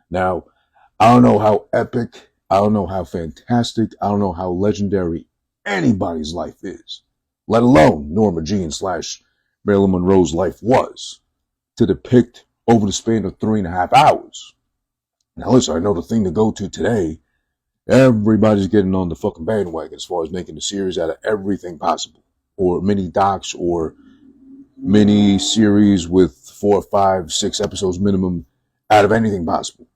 Now, I don't know how epic, I don't know how fantastic, I don't know how legendary anybody's life is, let alone Norma Jean slash Marilyn Monroe's life was, to depict over the span of 3.5 hours. Now listen, I know the thing to go to today, everybody's getting on the fucking bandwagon as far as making a series out of everything possible, or mini docs, or mini series with 4, 5, 6 episodes minimum out of anything possible.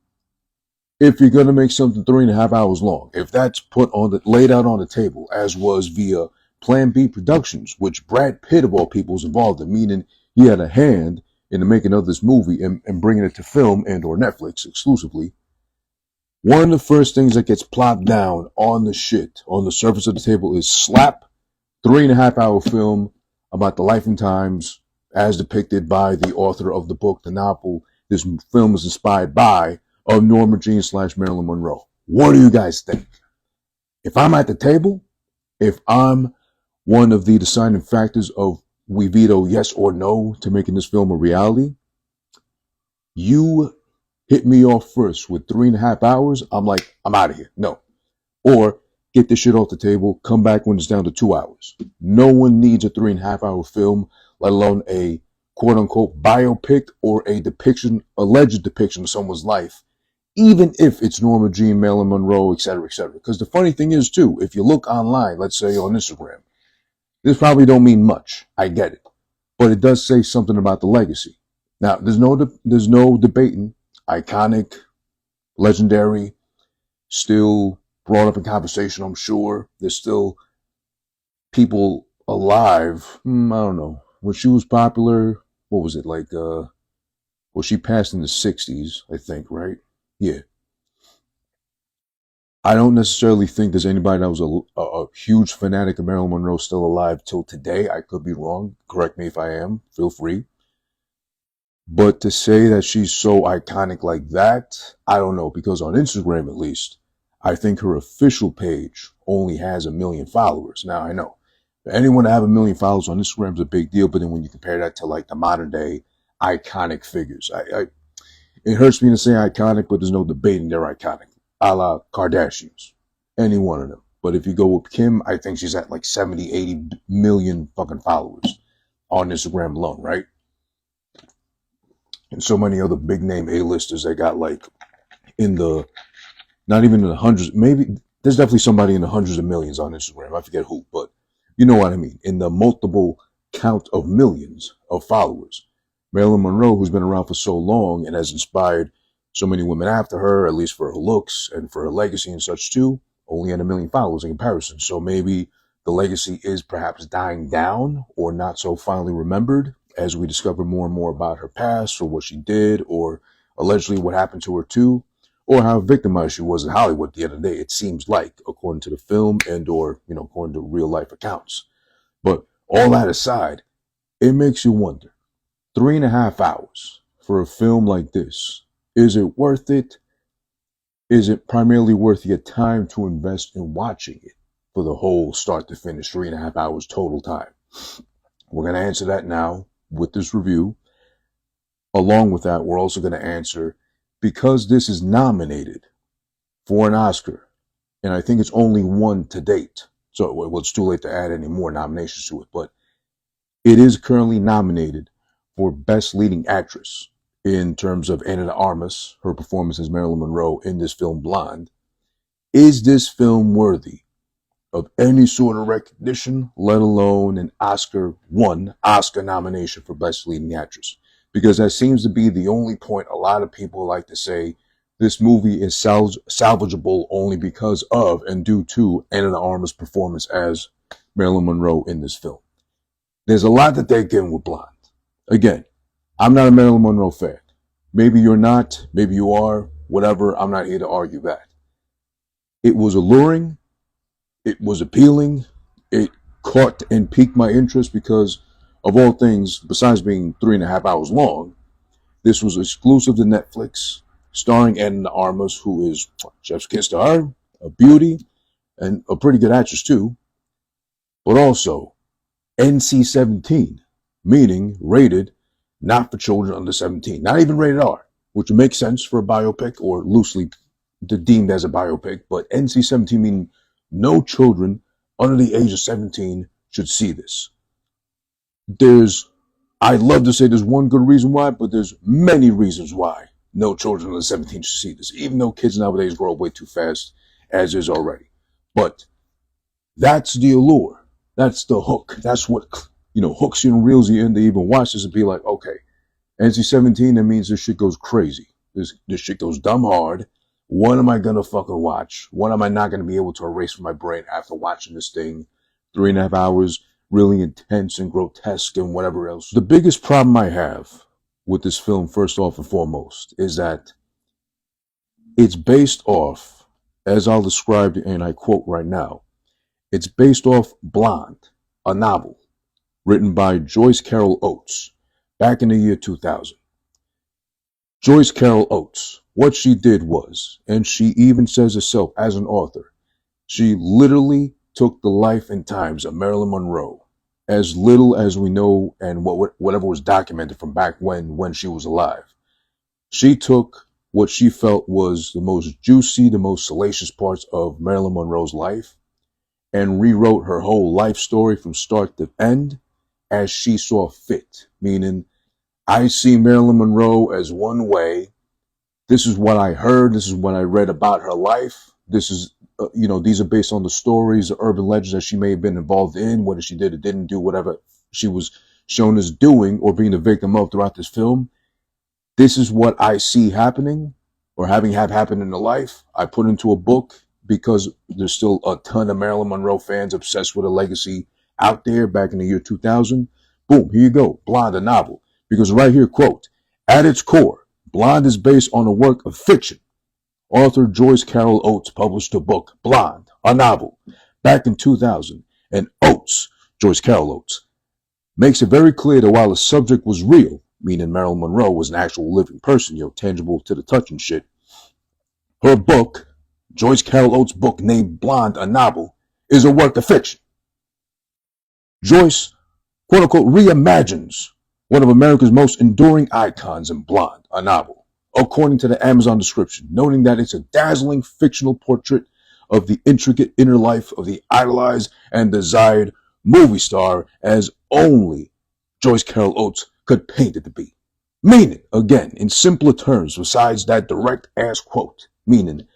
If you're gonna make something 3.5 hours long, if that's laid out on the table, as was via Plan B Productions, which Brad Pitt of all people was involved in, meaning he had a hand in the making of this movie and bringing it to film and or Netflix exclusively. One of the first things that gets plopped down on the surface of the table is slap 3.5 hour film about the life and times as depicted by the author of the book, the novel this film is inspired by, of Norma Jean slash Marilyn Monroe. What do you guys think? If I'm at the table, if I'm one of the deciding factors of we veto yes or no to making this film a reality, you hit me off first with 3.5 hours, I'm like, I'm out of here. No. Or get this shit off the table, come back when it's down to 2 hours. No one needs a 3.5 hour film, let alone a quote unquote biopic or a alleged depiction of someone's life, even if it's Norma Jean, Marilyn Monroe, etc., etc. Because the funny thing is too, if you look online, let's say on Instagram, this probably don't mean much. I get it. But it does say something about the legacy. Now, there's no debating. Iconic, legendary, still brought up in conversation, I'm sure. There's still people alive. I don't know. When she was popular, what was it like? She passed in the 60s, I think, right? Yeah. I don't necessarily think there's anybody that was a huge fanatic of Marilyn Monroe still alive till today. I could be wrong. Correct me if I am. Feel free. But to say that she's so iconic like that, I don't know. Because on Instagram, at least, I think her official page only has 1 million followers. Now, I know anyone to have 1 million followers on Instagram is a big deal. But then when you compare that to like the modern day iconic figures, it hurts me to say iconic, but there's no debating they're iconic. A la Kardashians. Any one of them. But if you go with Kim, I think she's at like 70, 80 million fucking followers on Instagram alone, right? And so many other big name A-listers that got like not even in the hundreds, maybe there's definitely somebody in the hundreds of millions on Instagram. I forget who, but you know what I mean. In the multiple count of millions of followers. Marilyn Monroe, who's been around for so long and has inspired so many women after her, at least for her looks and for her legacy and such too, only had 1 million followers in comparison. So maybe the legacy is perhaps dying down or not so fondly remembered as we discover more and more about her past or what she did or allegedly what happened to her too, or how victimized she was in Hollywood at the end of the day. It seems like, according to the film and or, according to real life accounts. But all that aside, it makes you wonder, 3.5 hours for a film like this, is it worth it? Is it primarily worth your time to invest in watching it for the whole start to finish 3.5 hours total time? We're going to answer that now with this review. Along with that, we're also going to answer, because this is nominated for an Oscar, and I think it's only one to date, so it's too late to add any more nominations to it, but it is currently nominated for Best Leading Actress in terms of Ana de Armas, her performance as Marilyn Monroe in this film Blonde. Is this film worthy of any sort of recognition, let alone an Oscar nomination for Best Leading Actress? Because that seems to be the only point a lot of people like to say this movie is salvageable only because of and due to Ana de Armas' performance as Marilyn Monroe in this film. There's a lot that they're getting with Blonde. Again, I'm not a Marilyn Monroe fan. Maybe you're not, maybe you are, whatever. I'm not here to argue that. It was alluring. It was appealing. It caught and piqued my interest because, of all things, besides being 3.5 hours long, this was exclusive to Netflix, starring Ana de Armas, who is chef's kiss to her, a beauty, and a pretty good actress too, but also NC-17, meaning rated not for children under 17, not even rated R. which would make sense for a biopic or loosely deemed as a biopic, but NC-17 meaning no children under the age of 17 should see this. I'd love to say there's one good reason why, but there's many reasons why no children under 17 should see this, even though kids nowadays grow up way too fast, as is already. But that's the allure. That's the hook. That's what, hooks you and reels you in to even watch this and be like, okay, NC-17, that means this shit goes crazy. This shit goes dumb hard. What am I going to fucking watch? What am I not going to be able to erase from my brain after watching this thing? 3.5 hours, really intense and grotesque and whatever else. The biggest problem I have with this film, first off and foremost, is that it's based off, as I'll describe and I quote right now, it's based off Blonde, a novel written by Joyce Carol Oates back in the year 2000. Joyce Carol Oates, what she did was, and she even says herself as an author, she literally took the life and times of Marilyn Monroe, as little as we know and whatever was documented from back when she was alive. She took what she felt was the most juicy, the most salacious parts of Marilyn Monroe's life and rewrote her whole life story from start to end as she saw fit, meaning I see Marilyn Monroe as one way. This is what I heard. This is what I read about her life. This is, these are based on the stories, the urban legends that she may have been involved in, whether she did or didn't do whatever she was shown as doing or being a victim of throughout this film. This is what I see happening or having happened in the life. I put into a book because there's still a ton of Marilyn Monroe fans obsessed with her legacy out there back in the year 2000. Boom, here you go. Blonde, a novel. Because right here, quote, at its core, Blonde is based on a work of fiction. Author Joyce Carol Oates published a book, Blonde, a novel, back in 2000. And Oates, Joyce Carol Oates, makes it very clear that while the subject was real, meaning Marilyn Monroe was an actual living person, tangible to the touch and shit, her book, Joyce Carol Oates' book named Blonde, a novel, is a work of fiction. Joyce, quote unquote, reimagines one of America's most enduring icons in Blonde, a novel, according to the Amazon description, noting that it's a dazzling fictional portrait of the intricate inner life of the idolized and desired movie star as only Joyce Carol Oates could paint it to be. Meaning, again, in simpler terms, besides that direct ass quote, meaning,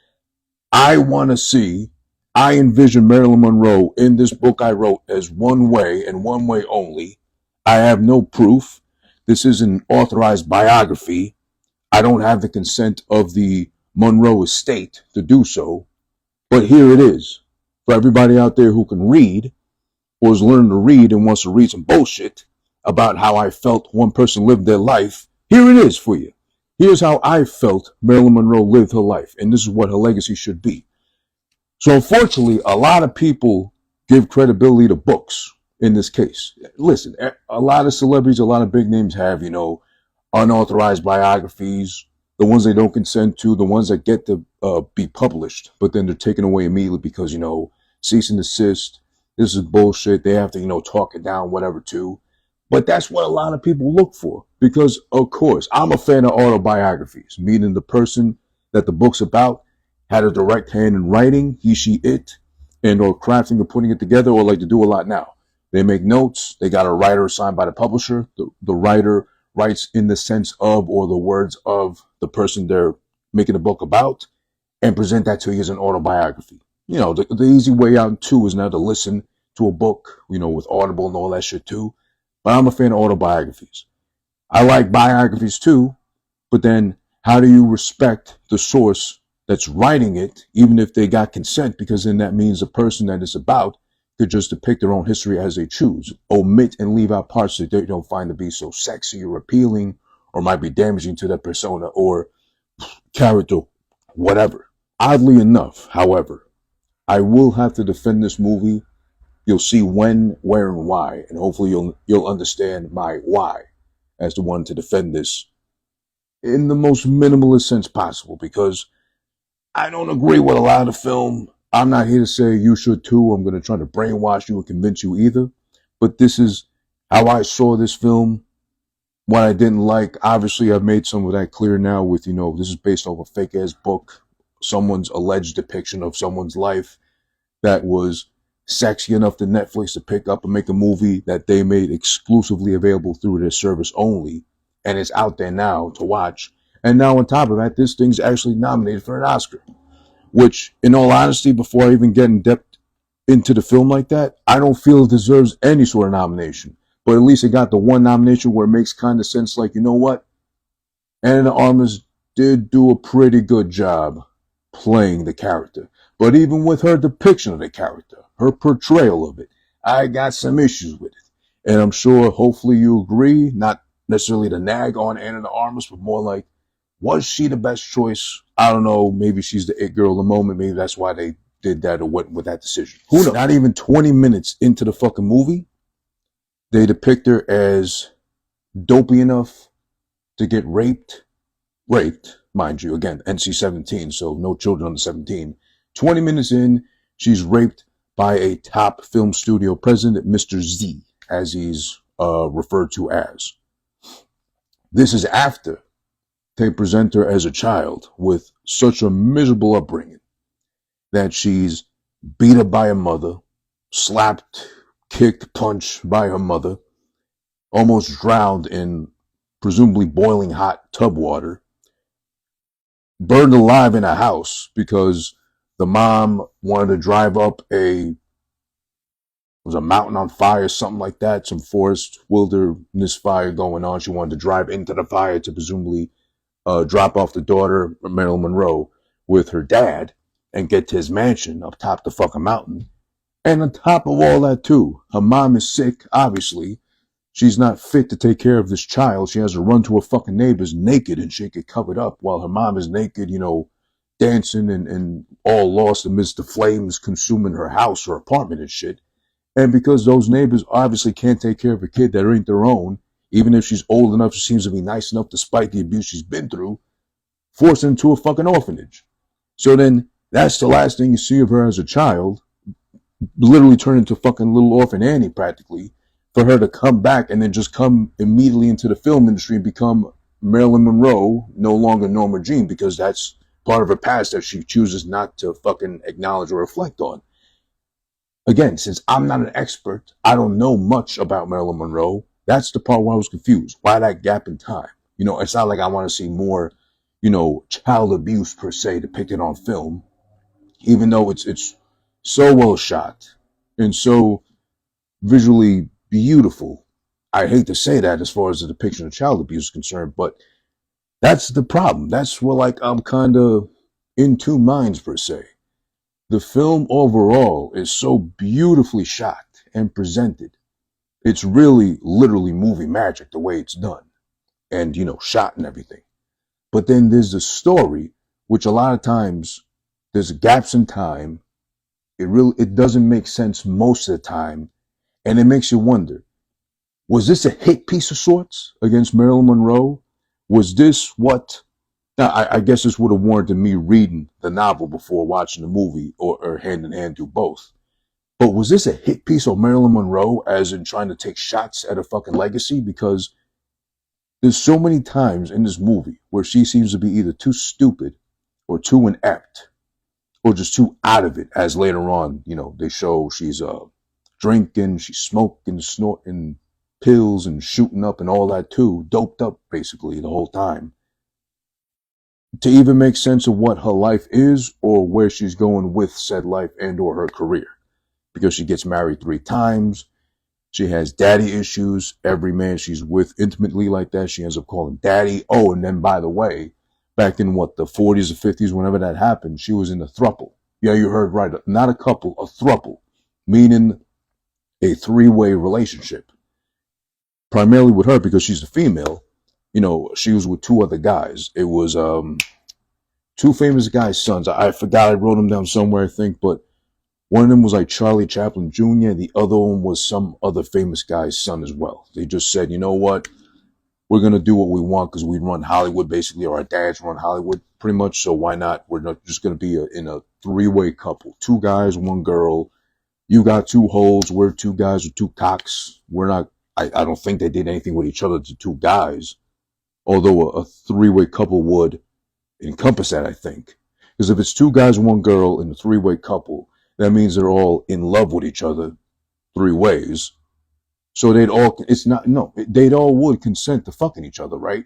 I envision Marilyn Monroe in this book I wrote as one way and one way only. I have no proof. This is an authorized biography. I don't have the consent of the Monroe estate to do so. But here it is. For everybody out there who can read or is learning to read and wants to read some bullshit about how I felt one person lived their life, here it is for you. Here's how I felt Marilyn Monroe lived her life, and this is what her legacy should be. So unfortunately, a lot of people give credibility to books in this case. Listen, a lot of celebrities, a lot of big names have, unauthorized biographies, the ones they don't consent to, the ones that get to be published, but then they're taken away immediately because, cease and desist, this is bullshit, they have to, talk it down, whatever, too. But that's what a lot of people look for because, of course, I'm a fan of autobiographies, meaning the person that the book's about had a direct hand in writing, he, she, it, and or crafting or putting it together, or like to do a lot now. They make notes, they got a writer assigned by the publisher. The writer writes in the sense of or the words of the person they're making a book about and present that to you as an autobiography. The easy way out too is now to listen to a book, with Audible and all that shit too. But I'm a fan of autobiographies. I like biographies too, but then how do you respect the source that's writing it, even if they got consent? Because then that means the person that it's about could just depict their own history as they choose, omit and leave out parts that they don't find to be so sexy or appealing or might be damaging to their persona or character, whatever. Oddly enough, however, I will have to defend this movie. You'll see when, where, and why, and hopefully you'll understand my why as the one to defend this in the most minimalist sense possible, because I don't agree with a lot of the film. I'm not here to say you should too. I'm going to try to brainwash you and convince you either. But this is how I saw this film what I didn't like, obviously I've made some of that clear now with, this is based off a fake ass book, someone's alleged depiction of someone's life that was sexy enough to Netflix to pick up and make a movie that they made exclusively available through their service only. And it's out there now to watch. And now on top of that, this thing's actually nominated for an Oscar, which in all honesty, before I even get in depth into the film like that, I don't feel it deserves any sort of nomination. But at least it got the one nomination where it makes kind of sense, like, you know what? Anna Armas did do a pretty good job playing the character. But even with her depiction of the character, her portrayal of it, I got some issues with it. And I'm sure, hopefully you agree, not necessarily to nag on Anna de Armas, but more like, was she the best choice? I don't know. Maybe she's the it girl of the moment. Maybe that's why they did that or went with that decision. Who knows? Not even 20 minutes into the fucking movie, they depict her as dopey enough to get raped, mind you, again, NC-17, so no children under 17. 20 minutes in, she's raped by a top film studio president, Mr. Z, as he's referred to as. This is after they present her as a child with such a miserable upbringing that she's beat up by her mother, slapped, kicked, punched by her mother, almost drowned in presumably boiling hot tub water, burned alive in a house because the mom wanted to drive up a mountain on fire, something like that, some forest wilderness fire going on. She wanted to drive into the fire to presumably drop off the daughter, Marilyn Monroe, with her dad and get to his mansion up top the fucking mountain. And on top of all that too, her mom is sick, obviously. She's not fit to take care of this child. She has to run to her fucking neighbors naked and shake it covered up while her mom is naked, dancing and all lost amidst the flames consuming her house, her apartment and shit. And because those neighbors obviously can't take care of a kid that ain't their own, even if she's old enough, she seems to be nice enough despite the abuse she's been through, forced into a fucking orphanage. So then that's the last thing you see of her as a child, literally turned into fucking little orphan Annie practically, for her to come back and then just come immediately into the film industry and become Marilyn Monroe, no longer Norma Jean, because that's part of her past that she chooses not to fucking acknowledge or reflect on. Again, since I'm not an expert, I don't know much about Marilyn Monroe. That's the part where I was confused. Why that gap in time? It's not like I want to see more, child abuse per se depicted on film, even though it's so well shot and so visually beautiful. I hate to say that as far as the depiction of child abuse is concerned, but that's the problem. That's where I'm kind of in two minds per se. The film overall is so beautifully shot and presented. It's really literally movie magic the way it's done and, shot and everything. But then there's the story, which a lot of times there's gaps in time. It doesn't make sense most of the time. And it makes you wonder, was this a hit piece of sorts against Marilyn Monroe? Was this what? Now, I guess this would have warranted me reading the novel before watching the movie or hand in hand do both. But was this a hit piece of Marilyn Monroe as in trying to take shots at her fucking legacy? Because there's so many times in this movie where she seems to be either too stupid or too inept or just too out of it, as later on, they show she's drinking, she's smoking, snorting pills and shooting up and all that too, doped up basically the whole time, to even make sense of what her life is or where she's going with said life and or her career. Because she gets married 3 times, she has daddy issues. Every man she's with intimately like that, she ends up calling daddy. Oh, and then by the way, back in the 40s or 50s, whenever that happened, she was in a throuple. Yeah, you heard right. Not a couple, a throuple, meaning a 3-way relationship. Primarily with her because she's a female. She was with 2 other guys. It was 2 famous guys' sons. I forgot, I wrote them down somewhere, I think, but one of them was like Charlie Chaplin Jr. The other one was some other famous guy's son as well. They just said, you know what? We're going to do what we want because we run Hollywood basically, or our dads run Hollywood pretty much. So why not? We're not just going to be in a 3-way couple. 2 guys, 1 girl. You got 2 holes. We're 2 guys with 2 cocks. We're not I don't think they did anything with each other to two guys, although a three-way couple would encompass that, I think. Because if it's two guys and one girl in a three-way couple, that means they're all in love with each other three ways. So they'd all, it's not, no, they'd all would consent to fucking each other, right?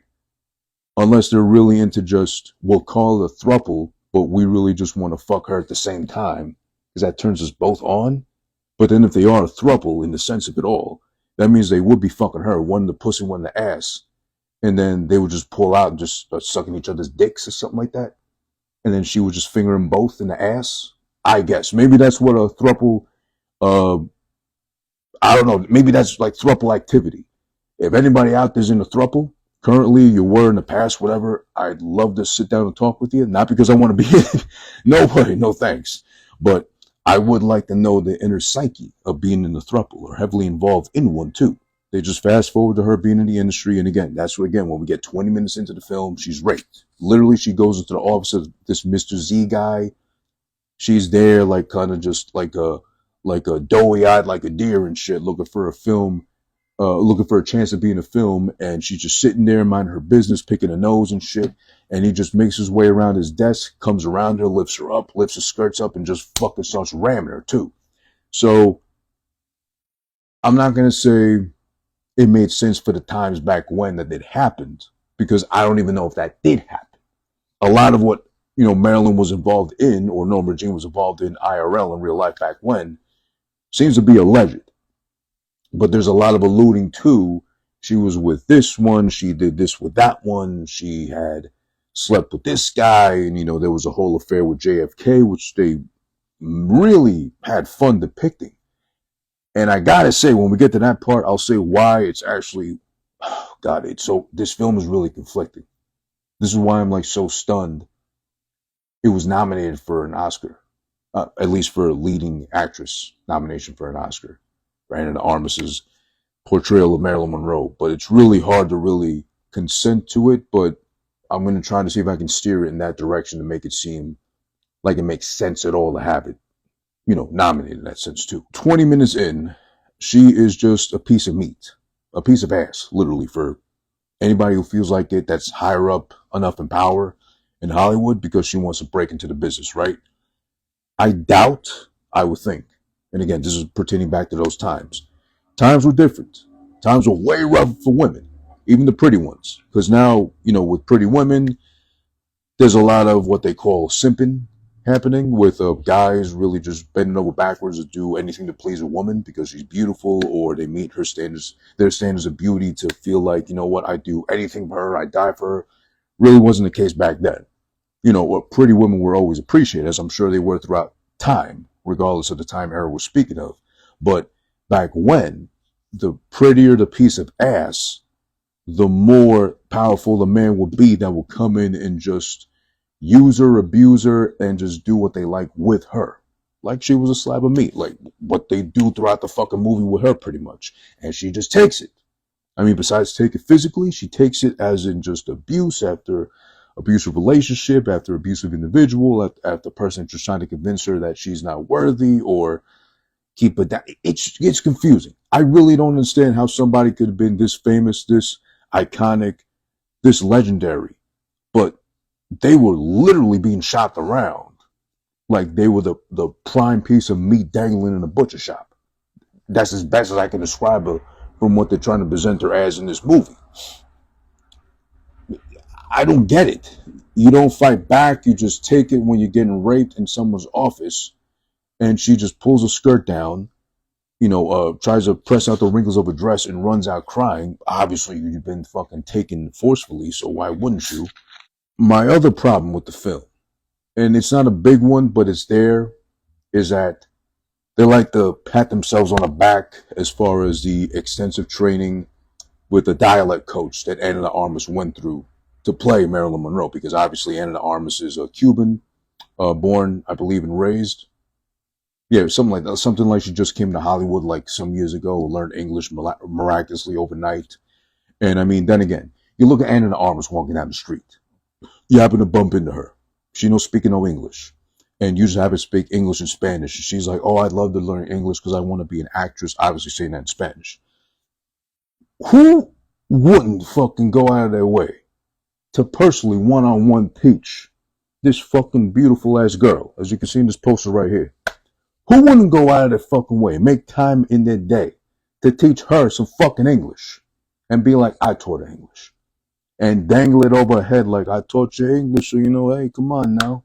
Unless they're really into just, we'll call it a throuple, but we really just want to fuck her at the same time, because that turns us both on. But then if they are a throuple in the sense of it all, that means they would be fucking her, one in the pussy, one in the ass. And then they would just pull out and just start sucking each other's dicks or something like that. And then she would just finger them both in the ass. I guess. Maybe that's what a throuple, uh, I don't know. Maybe that's like throuple activity. If anybody out there's in a throuple, currently, you were in the past, whatever, I'd love to sit down and talk with you. Not because I want to be nobody, no thanks. But I would like to know the inner psyche of being in the throuple or heavily involved in one too. They just fast forward to her being in the industry. And again, that's what, again, when we get 20 minutes into the film, she's raped. Literally, she goes into the office of this Mr. Z guy. She's there like kind of just like a doughy eyed like a deer and shit, looking for a film, looking for a chance to be in a film, and she's just sitting there minding her business, picking a nose and shit. And he just makes his way around his desk, comes around her, lifts her up, lifts her skirts up, and just fucking starts ramming her too. So I'm not gonna say it made sense for the times back when that it happened, because I don't even know if that did happen. A lot of what, you know, Marilyn was involved in, or Norma Jean was involved in IRL in real life back when, seems to be alleged. But there's a lot of alluding to, she was with this one, she did this with that one, she had slept with this guy, and, you know, there was a whole affair with JFK, which they really had fun depicting. And I gotta say, when we get to that part, I'll say why it's actually, oh God, it's so, this film is really conflicting. This is why I'm like so stunned. It was nominated for an Oscar, at least for a leading actress nomination for an Oscar, right? And Armas's portrayal of Marilyn Monroe. But it's really hard to really consent to it, but I'm going to try to see if I can steer it in that direction to make it seem like it makes sense at all to have it, you know, nominated in that sense too. 20 minutes in, she is just a piece of meat, a piece of ass, literally, for anybody who feels like it, that's higher up enough in power in Hollywood, because she wants to break into the business, right? I doubt, I would think, and again, this is pertaining back to those times. Times were different. Times were way rougher for women, even the pretty ones. Because now, you know, with pretty women, there's a lot of what they call simping happening, with guys really just bending over backwards to do anything to please a woman because she's beautiful, or they meet her standards, their standards of beauty, to feel like, you know what, I do anything for her, I die for her. Really wasn't the case back then. You know, what pretty women were always appreciated, as I'm sure they were throughout time, regardless of the time era we're speaking of. But back when, the prettier the piece of ass, the more powerful the man would be that would come in and just use her, abuse her, and just do what they like with her. Like she was a slab of meat, like what they do throughout the fucking movie with her, pretty much. And she just takes it. I mean, besides take it physically, she takes it as in just abuse after abusive relationship, after abusive individual, after person just trying to convince her that she's not worthy, or keep it down. It's confusing. I really don't understand how somebody could have been this famous, this iconic, this legendary, but they were literally being shopped around like they were the prime piece of meat dangling in a butcher shop. That's as best as I can describe her from what they're trying to present her as in this movie. I don't get it. You don't fight back. You just take it when you're getting raped in someone's office, and she just pulls her skirt down, you know, tries to press out the wrinkles of her dress and runs out crying. Obviously, you've been fucking taken forcefully, so why wouldn't you? My other problem with the film, and it's not a big one, but it's there, is that they like to pat themselves on the back as far as the extensive training with the dialect coach that Anna Armas went through to play Marilyn Monroe, because obviously Anna Armas is a Cuban, born, I believe, and raised. Yeah, something like that. Something like she just came to Hollywood like some years ago, learned English miraculously overnight. And I mean, then again, you look at Anna Armas walking down the street. You happen to bump into her. She knows speaking no English. And you just have her speak English and Spanish. And she's like, oh, I'd love to learn English because I want to be an actress, obviously saying that in Spanish. Who wouldn't fucking go out of their way to personally one-on-one teach this fucking beautiful ass girl, as you can see in this poster right here? Who wouldn't go out of their fucking way, make time in their day to teach her some fucking English and be like, I taught her English, and dangle it over her head like, I taught you English, so you know, hey, come on now.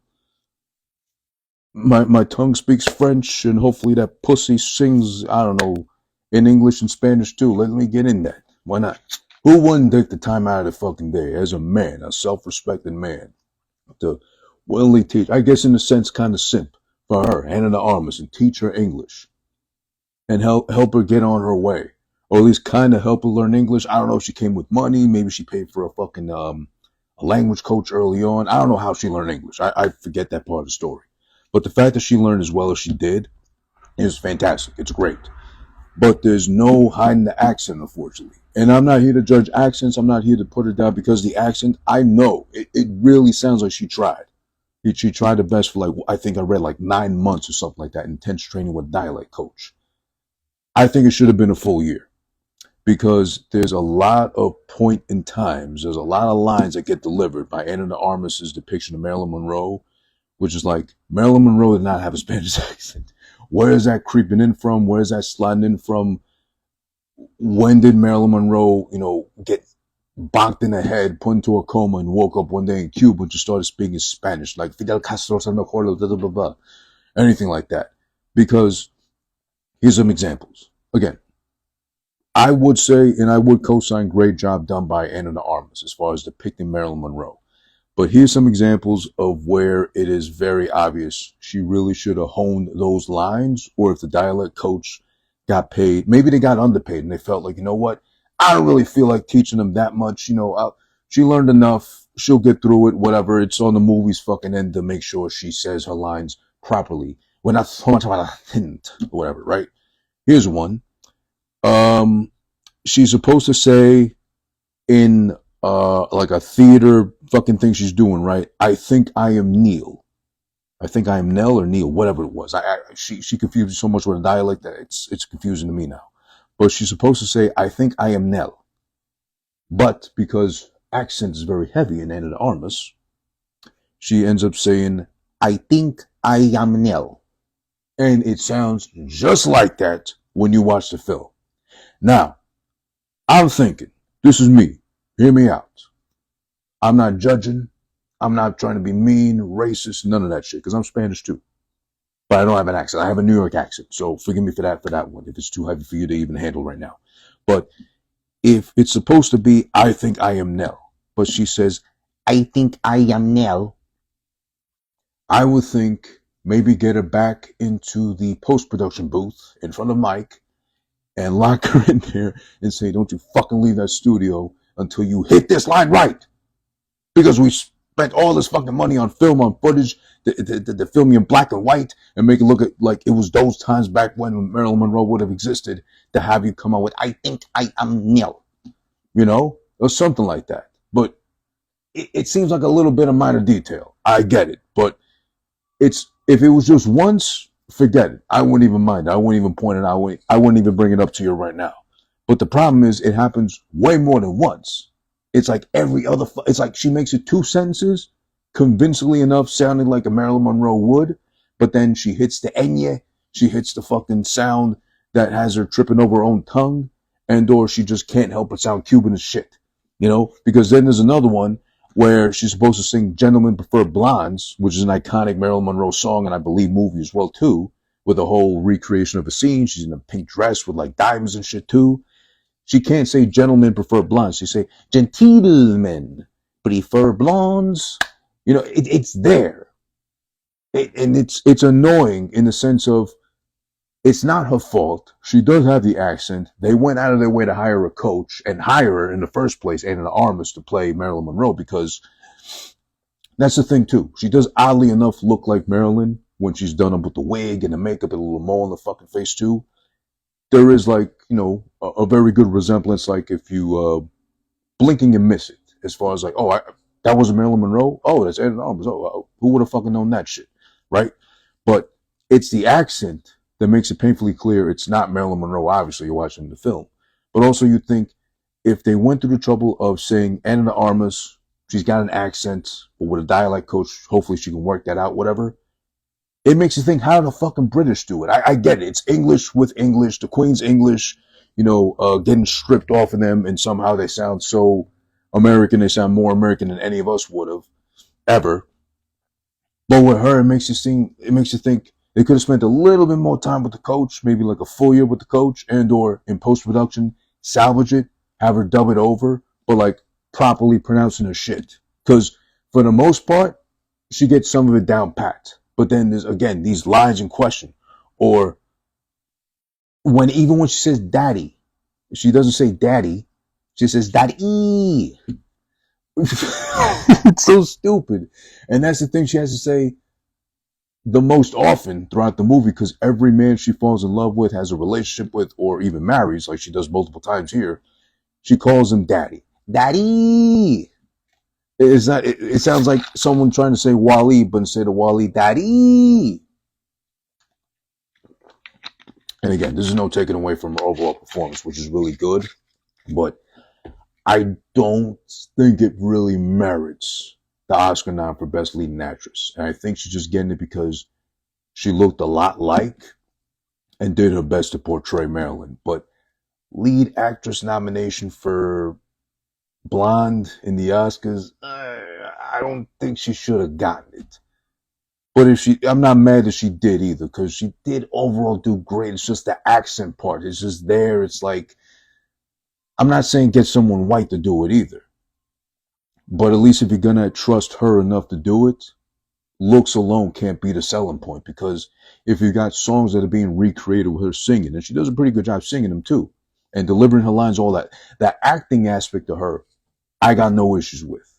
My tongue speaks French, and hopefully that pussy sings, I don't know, in English and Spanish too. Let me get in that. Why not? Who wouldn't take the time out of the fucking day as a man, a self-respecting man, to willingly teach, I guess in a sense kind of simp for her, Hannah the Armas, and teach her English and help her get on her way, or at least kind of help her learn English. I don't know if she came with money, maybe she paid for a fucking a language coach early on. I don't know how she learned English. I forget that part of the story, but the fact that she learned as well as she did is fantastic. It's great, but there's no hiding the accent, unfortunately. And I'm not here to judge accents. I'm not here to put her down because the accent, I know it really sounds like she tried. She tried her best for, like, I think I read like 9 months or something like that, intense training with a dialect coach. I think it should have been a full year because there's a lot of point in times. There's a lot of lines that get delivered by Anna de Armas's depiction of Marilyn Monroe, which is like, Marilyn Monroe did not have a Spanish accent. Where is that creeping in from? Where is that sliding in from? When did Marilyn Monroe, get bonked in the head, put into a coma, and woke up one day in Cuba and just started speaking Spanish, like Fidel Castro, blah, blah, blah, blah, anything like that? Because here's some examples. Again, I would say, and I would co-sign, great job done by Anna de Armas as far as depicting Marilyn Monroe. But here's some examples of where it is very obvious she really should have honed those lines, or if the dialect coach got paid, maybe they got underpaid and they felt like, you know what, I don't really feel like teaching them that much. She learned enough. She'll get through it, whatever. It's on the movie's fucking end to make sure she says her lines properly. We're not so much about a hint or whatever, right? Here's one. She's supposed to say in like a theater fucking thing she's doing, right? I think I am Neil. I think I am Nell or Neil, whatever it was. She confused me so much with a dialect that it's confusing to me now. But she's supposed to say, I think I am Nell. But because accent is very heavy in Anna de Armas, she ends up saying, I think I am Nell. And it sounds just like that when you watch the film. Now, I'm thinking, this is me. Hear me out. I'm not judging. I'm not trying to be mean, racist, none of that shit, because I'm Spanish too. But I don't have an accent. I have a New York accent. So forgive me for that one, if it's too heavy for you to even handle right now. But if it's supposed to be, I think I am Nell, but she says, I think I am Nell, I would think maybe get her back into the post-production booth in front of Mike and lock her in there and say, don't you fucking leave that studio until you hit this line right. Because we spent all this fucking money on film, on footage, the film in black and white, and make it look like it was those times back when Marilyn Monroe would have existed, to have you come out with, I think I am Nell, or something like that. But it seems like a little bit of minor detail. I get it. But if it was just once, forget it. I wouldn't even mind. I wouldn't even point it out. I wouldn't even bring it up to you right now. But the problem is, it happens way more than once. It's like it's like she makes it 2 sentences, convincingly enough, sounding like a Marilyn Monroe would, but then she hits the enye, she hits the fucking sound that has her tripping over her own tongue, or she just can't help but sound Cuban as shit, because then there's another one where she's supposed to sing Gentlemen Prefer Blondes, which is an iconic Marilyn Monroe song, and I believe movie as well too, with a whole recreation of a scene. She's in a pink dress with like diamonds and shit too. She can't say gentlemen prefer blondes. She say gentlemen prefer blondes. It's there. And it's annoying in the sense of, it's not her fault. She does have the accent. They went out of their way to hire a coach and hire her in the first place, Anna de Armas, to play Marilyn Monroe, because that's the thing too. She does oddly enough look like Marilyn when she's done up with the wig and the makeup and a little mole on the fucking face too. There is like, a very good resemblance, like if you blinking and miss it, as far as like, that was Marilyn Monroe? Oh, that's Anna de Armas. Oh, who would have fucking known that shit, right? But it's the accent that makes it painfully clear it's not Marilyn Monroe. Obviously, you're watching the film. But also you think, if they went through the trouble of saying Anna Armas, she's got an accent, but with a dialect coach, hopefully she can work that out, whatever. It makes you think, how do the fucking British do it? I get it. It's English with English. The Queen's English, getting stripped off of them, and somehow they sound so American. They sound more American than any of us would have ever. But with her, it makes you think they could have spent a little bit more time with the coach, maybe like a full year with the coach, and or in post-production, salvage it, have her dub it over, but like properly pronouncing her shit. Because for the most part, she gets some of it down pat. But then there's, again, these lines in question. Or even when she says daddy, she doesn't say daddy, she says daddy. It's so stupid. And that's the thing she has to say the most often throughout the movie, because every man she falls in love with, has a relationship with, or even marries, like she does multiple times here, she calls him daddy. Daddy! It's not, it sounds like someone trying to say Wally, but instead of Wally, daddy! And again, this is no taking away from her overall performance, which is really good, but I don't think it really merits the Oscar nom for Best Leading Actress. And I think she's just getting it because she looked a lot like and did her best to portray Marilyn. But lead actress nomination for Blonde in the Oscars, I don't think she should have gotten it. But I'm not mad that she did either, because she did overall do great. It's just the accent part. It's just there. It's like, I'm not saying get someone white to do it either. But at least if you're going to trust her enough to do it, looks alone can't be the selling point. Because if you got songs that are being recreated with her singing, and she does a pretty good job singing them too, and delivering her lines, all that acting aspect of her, I got no issues with.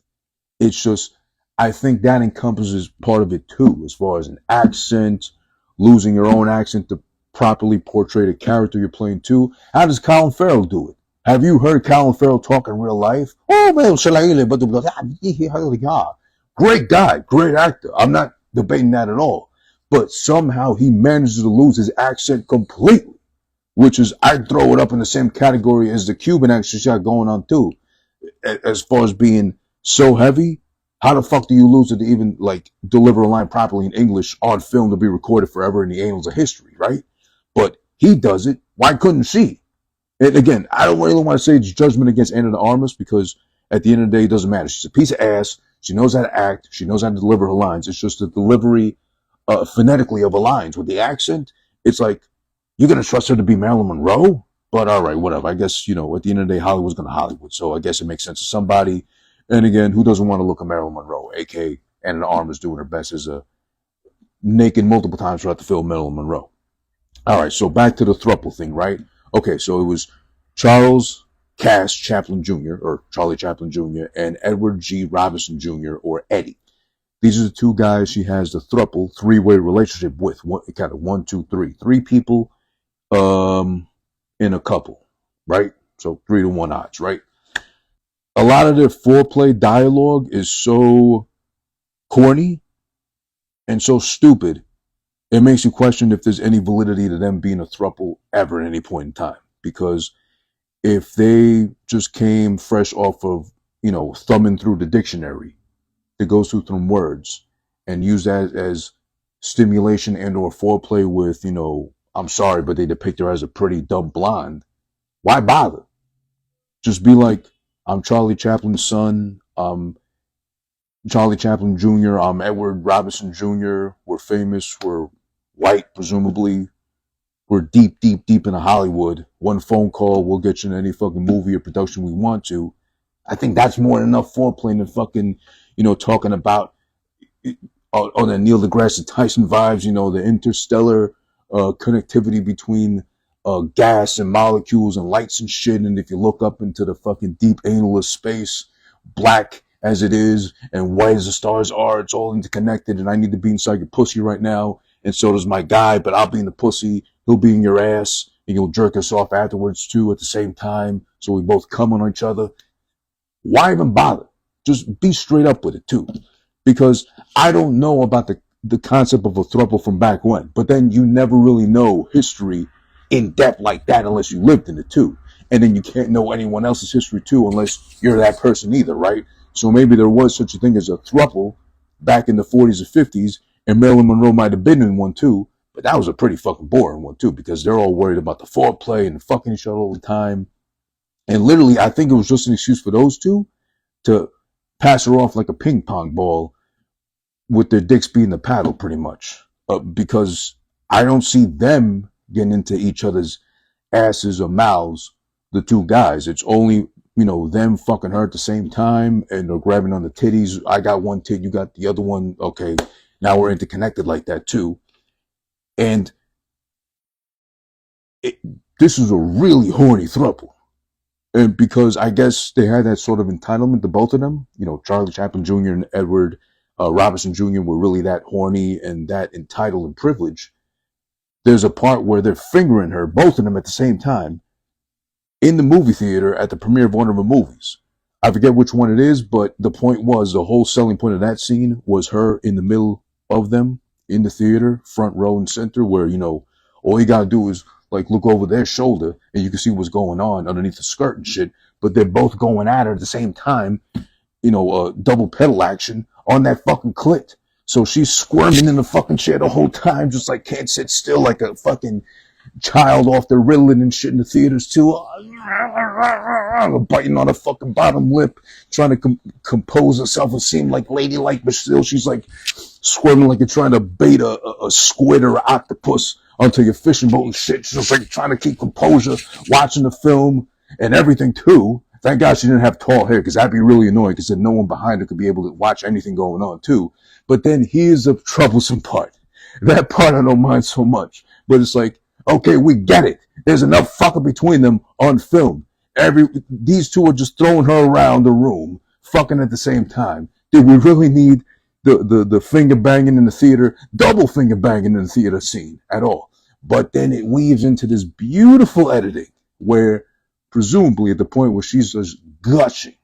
It's just, I think that encompasses part of it too, as far as an accent, losing your own accent to properly portray the character you're playing too. How does Colin Farrell do it? Have you heard Colin Farrell talk in real life? Oh, man, great guy, great actor. I'm not debating that at all. But somehow he manages to lose his accent completely, which is, I'd throw it up in the same category as the Cuban accent she got going on too. As far as being so heavy, how the fuck do you lose it to even like deliver a line properly in English on film to be recorded forever in the annals of history, right? But he does it. Why couldn't she? And again, I don't really want to say it's judgment against Anna de Armas, because at the end of the day, it doesn't matter. She's a piece of ass. She knows how to act. She knows how to deliver her lines. It's just the delivery phonetically of her lines. With the accent, it's like, you're going to trust her to be Marilyn Monroe? But all right, whatever. I guess, at the end of the day, Hollywood's going to Hollywood. So I guess it makes sense to somebody. And again, who doesn't want to look at Marilyn Monroe, a.k.a. Anna de Armas doing her best as a naked multiple times throughout the film Marilyn Monroe. All right, so back to the throuple thing, right? Okay, so it was Charles Cass Chaplin Jr., or Charlie Chaplin Jr., and Edward G. Robinson Jr., or Eddie. These are the two guys she has the throuple, three-way relationship with. Kind of 1, 2, 3. 3 people in a couple, right? So 3-to-1 odds, right? A lot of their foreplay dialogue is so corny and so stupid, it makes you question if there's any validity to them being a throuple ever at any point in time. Because if they just came fresh off of, thumbing through the dictionary that goes through some words and use that as stimulation and or foreplay with, I'm sorry, but they depict her as a pretty dumb blonde, why bother? Just be like, I'm Charlie Chaplin's son. I'm Charlie Chaplin Jr. I'm Edward Robinson Jr. We're famous. We're white, presumably. We're deep, deep, deep into Hollywood. One phone call, we'll get you in any fucking movie or production we want to. I think that's more than enough foreplay than fucking, talking about on the Neil deGrasse Tyson vibes, the interstellar connectivity between gas and molecules and lights and shit. And if you look up into the fucking deep anal of space, black as it is and white as the stars are, it's all interconnected. And I need to be inside your pussy right now. And so does my guy, but I'll be in the pussy. He'll be in your ass and you'll jerk us off afterwards too at the same time. So we both come on each other. Why even bother? Just be straight up with it too. Because I don't know about the concept of a throuple from back when, but then you never really know history in depth like that unless you lived in it too. and then you can't know anyone else's history too unless you're that person either, right? So maybe there was such a thing as a throuple back in the 40s or 50s, and Marilyn Monroe might have been in one too, but that was a pretty fucking boring one too, because they're all worried about the foreplay and fucking each other all the time. And literally, I think it was just an excuse for those two to pass her off like a ping pong ball with their dicks being the paddle, pretty much. Because I don't see them getting into each other's asses or mouths, the two guys. It's only, them fucking her at the same time, and they're grabbing on the titties. I got one tit, you got the other one. Okay, now we're interconnected like that too. And this is a really horny throuple. And because I guess they had that sort of entitlement, to both of them. Charlie Chaplin Jr. and Edward Robinson Jr. were really that horny and that entitled and privileged. There's a part where they're fingering her, both of them at the same time, in the movie theater at the premiere of one of the movies. I forget which one it is, but the point was, the whole selling point of that scene was her in the middle of them in the theater, front row and center, where, all you gotta do is like look over their shoulder and you can see what's going on underneath the skirt and shit, but they're both going at her at the same time, double pedal action on that fucking clit. So she's squirming in the fucking chair the whole time, just like can't sit still, like a fucking child off the Ritalin and shit in the theaters too, biting on her fucking bottom lip, trying to compose herself and seem like ladylike, but still she's like squirming like you're trying to bait a squid or an octopus onto your fishing boat and shit. She's just like trying to keep composure, watching the film and everything too. Thank God she didn't have tall hair, because that'd be really annoying, because then no one behind her could be able to watch anything going on too. But then here's the troublesome part. That part I don't mind so much, but it's like, okay, we get it. There's enough fucking between them on film. These two are just throwing her around the room, fucking at the same time. Did we really need the finger banging in the theater, double finger banging in the theater scene at all? But then it weaves into this beautiful editing where, presumably at the point where she's just gushing,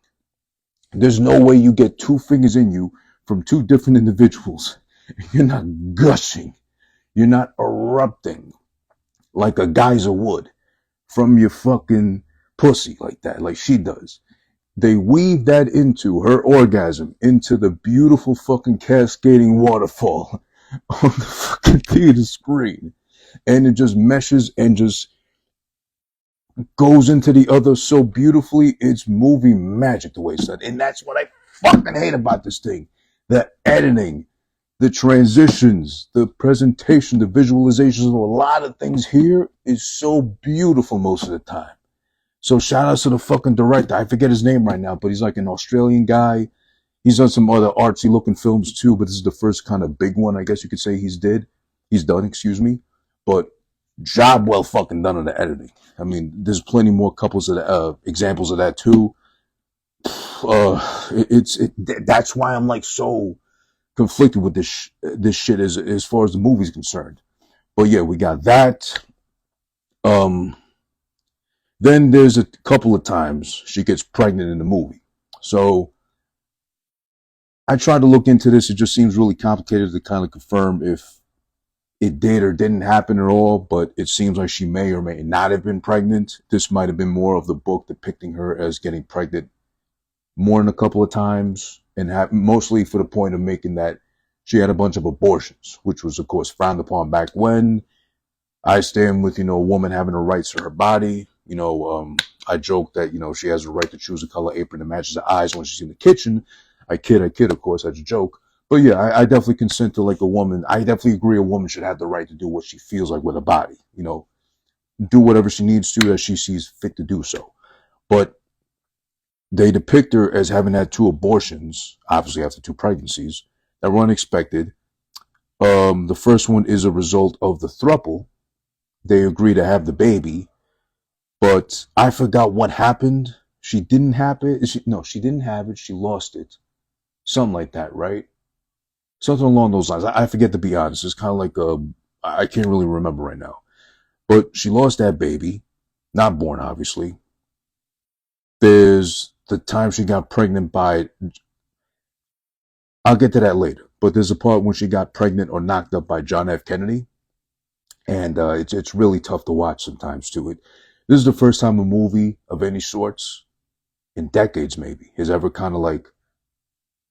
there's no way you get two fingers in you from two different individuals. You're not gushing. You're not erupting like a geyser would from your fucking pussy like that, like she does. They weave that into her orgasm, into the beautiful fucking cascading waterfall on the fucking theater screen. And it just meshes and just goes into the other so beautifully. It's movie magic the way it's done. And that's what I fucking hate about this thing. The editing, the transitions, the presentation, the visualizations of a lot of things here is so beautiful most of the time. So shout out to the fucking director. I forget his name right now, but he's like an Australian guy. He's done some other artsy looking films too, but this is the first kind of big one, I guess you could say he's done, excuse me. But job well fucking done on the editing. I mean, there's plenty more examples of that too. That's why I'm like so conflicted with this shit as far as the movie's concerned. But yeah, we got that. Then there's a couple of times she gets pregnant in the movie. So I tried to look into this. It just seems really complicated to kind of confirm if it did or didn't happen at all, but it seems like she may or may not have been pregnant. This might have been more of the book depicting her as getting pregnant more than a couple of times, and mostly for the point of making that she had a bunch of abortions, which was, of course, frowned upon back when. I stand with, a woman having the rights to her body. I joke that, she has a right to choose a color apron that matches her eyes when she's in the kitchen. I kid, of course, that's a joke. But yeah, I definitely consent to like a woman. I definitely agree a woman should have the right to do what she feels like with her body. Do whatever she needs to as she sees fit to do so. But they depict her as having had 2 abortions, obviously after 2 pregnancies, that were unexpected. The first one is a result of the throuple. They agree to have the baby, but I forgot what happened. She didn't have it. She didn't have it. She lost it. Something like that, right? Something along those lines. I forget, to be honest. It's kind of like I can't really remember right now. But she lost that baby. Not born, obviously. There's the time she got pregnant by... I'll get to that later. But there's a part when she got pregnant or knocked up by John F. Kennedy. And it's really tough to watch sometimes, too. This is the first time a movie of any sorts in decades maybe has ever kind of like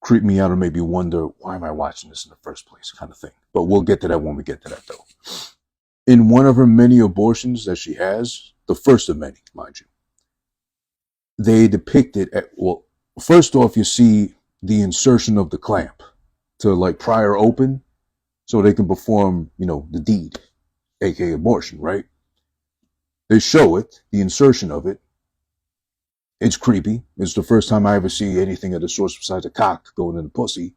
creeped me out or maybe wonder, why am I watching this in the first place kind of thing. But we'll get to that when we get to that though. In one of her many abortions that she has, the first of many, mind you, they depicted, well, first off, you see the insertion of the clamp to like pry her open so they can perform, the deed, aka abortion, right? They show it, the insertion of it. It's creepy. It's the first time I ever see anything of the sort besides a cock going in the pussy.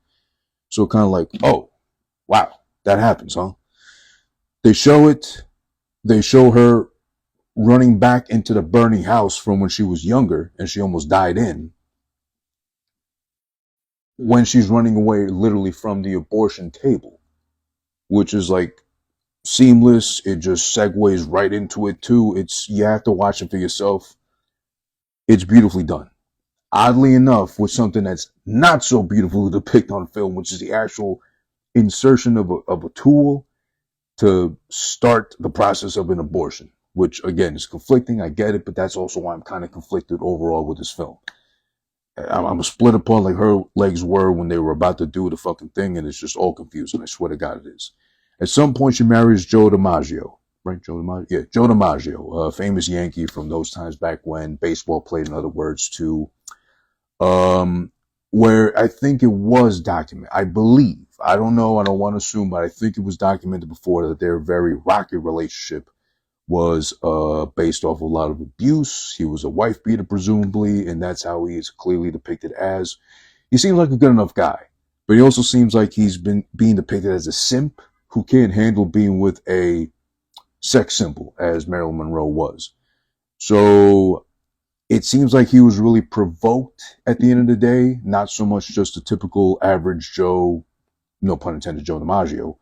So kind of like, oh, wow, that happens, huh? They show it. They show her running back into the burning house from when she was younger and she almost died in. When she's running away literally from the abortion table, which is like seamless. It just segues right into it too. You have to watch it for yourself. It's beautifully done. Oddly enough, with something that's not so beautiful to depict on film, which is the actual insertion of a tool to start the process of an abortion, which again is conflicting. I get it, but that's also why I'm kind of conflicted overall with this film. I'm split apart like her legs were when they were about to do the fucking thing, and it's just all confusing. I swear to God it is. At some point, she marries Joe DiMaggio, right? Joe DiMaggio? Yeah, Joe DiMaggio, a famous Yankee from those times back when baseball played, in other words, too. Where I think it was documented, I believe, I don't know, I don't want to assume, but I think it was documented before that their very rocky relationship was based off a lot of abuse. He was a wife beater, presumably, and that's how he is clearly depicted as. He seems like a good enough guy, but he also seems like he's been being depicted as a simp who can't handle being with a sex symbol, as Marilyn Monroe was. So it seems like he was really provoked at the end of the day, not so much just a typical average Joe, no pun intended, Joe DiMaggio,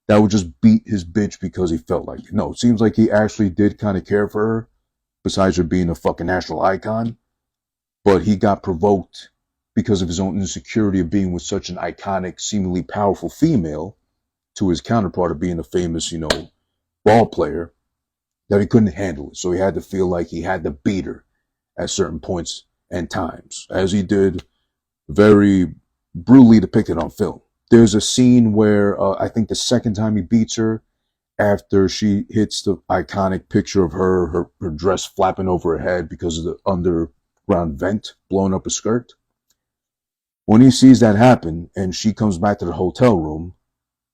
that would just beat his bitch because he felt like it. No, it seems like he actually did kind of care for her, besides her being a fucking national icon. But he got provoked because of his own insecurity of being with such an iconic, seemingly powerful female, to his counterpart of being a famous, ball player, that he couldn't handle it. So he had to feel like he had to beat her at certain points and times, as he did very brutally depicted on film. There's a scene where I think the second time he beats her, after she hits the iconic picture of her dress flapping over her head because of the underground vent blowing up her skirt. When he sees that happen and she comes back to the hotel room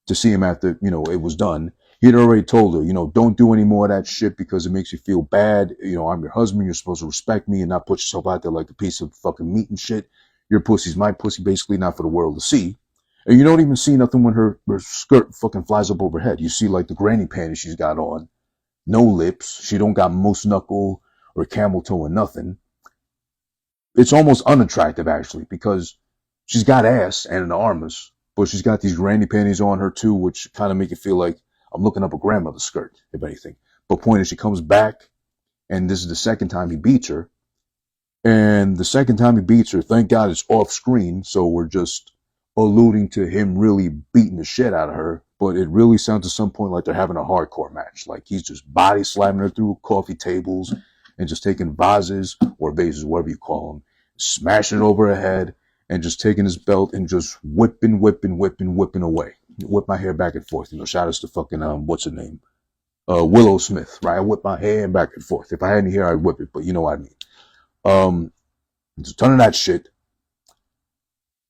to see him after, it was done, he'd already told her, don't do any more of that shit because it makes you feel bad. I'm your husband. You're supposed to respect me and not put yourself out there like a piece of fucking meat and shit. Your pussy's my pussy, basically, not for the world to see. And you don't even see nothing when her skirt fucking flies up overhead. You see like the granny panties she's got on. No lips. She don't got moose knuckle or camel toe or nothing. It's almost unattractive, actually, because she's got ass and an Armas, but she's got these granny panties on her too, which kind of make it feel like I'm looking up a grandmother's skirt, if anything. But point is, she comes back, and this is the second time he beats her. And the second time he beats her, thank God it's off screen, so we're just alluding to him really beating the shit out of her. But it really sounds at some point like they're having a hardcore match. Like he's just body slamming her through coffee tables and just taking vases or vases, whatever you call them, smashing it over her head and just taking his belt and just whipping away. Whip my hair back and forth. Shout outs to fucking, what's her name? Willow Smith, right? I whip my hair back and forth. If I had any hair, I'd whip it, but you know what I mean. There's a ton of that shit.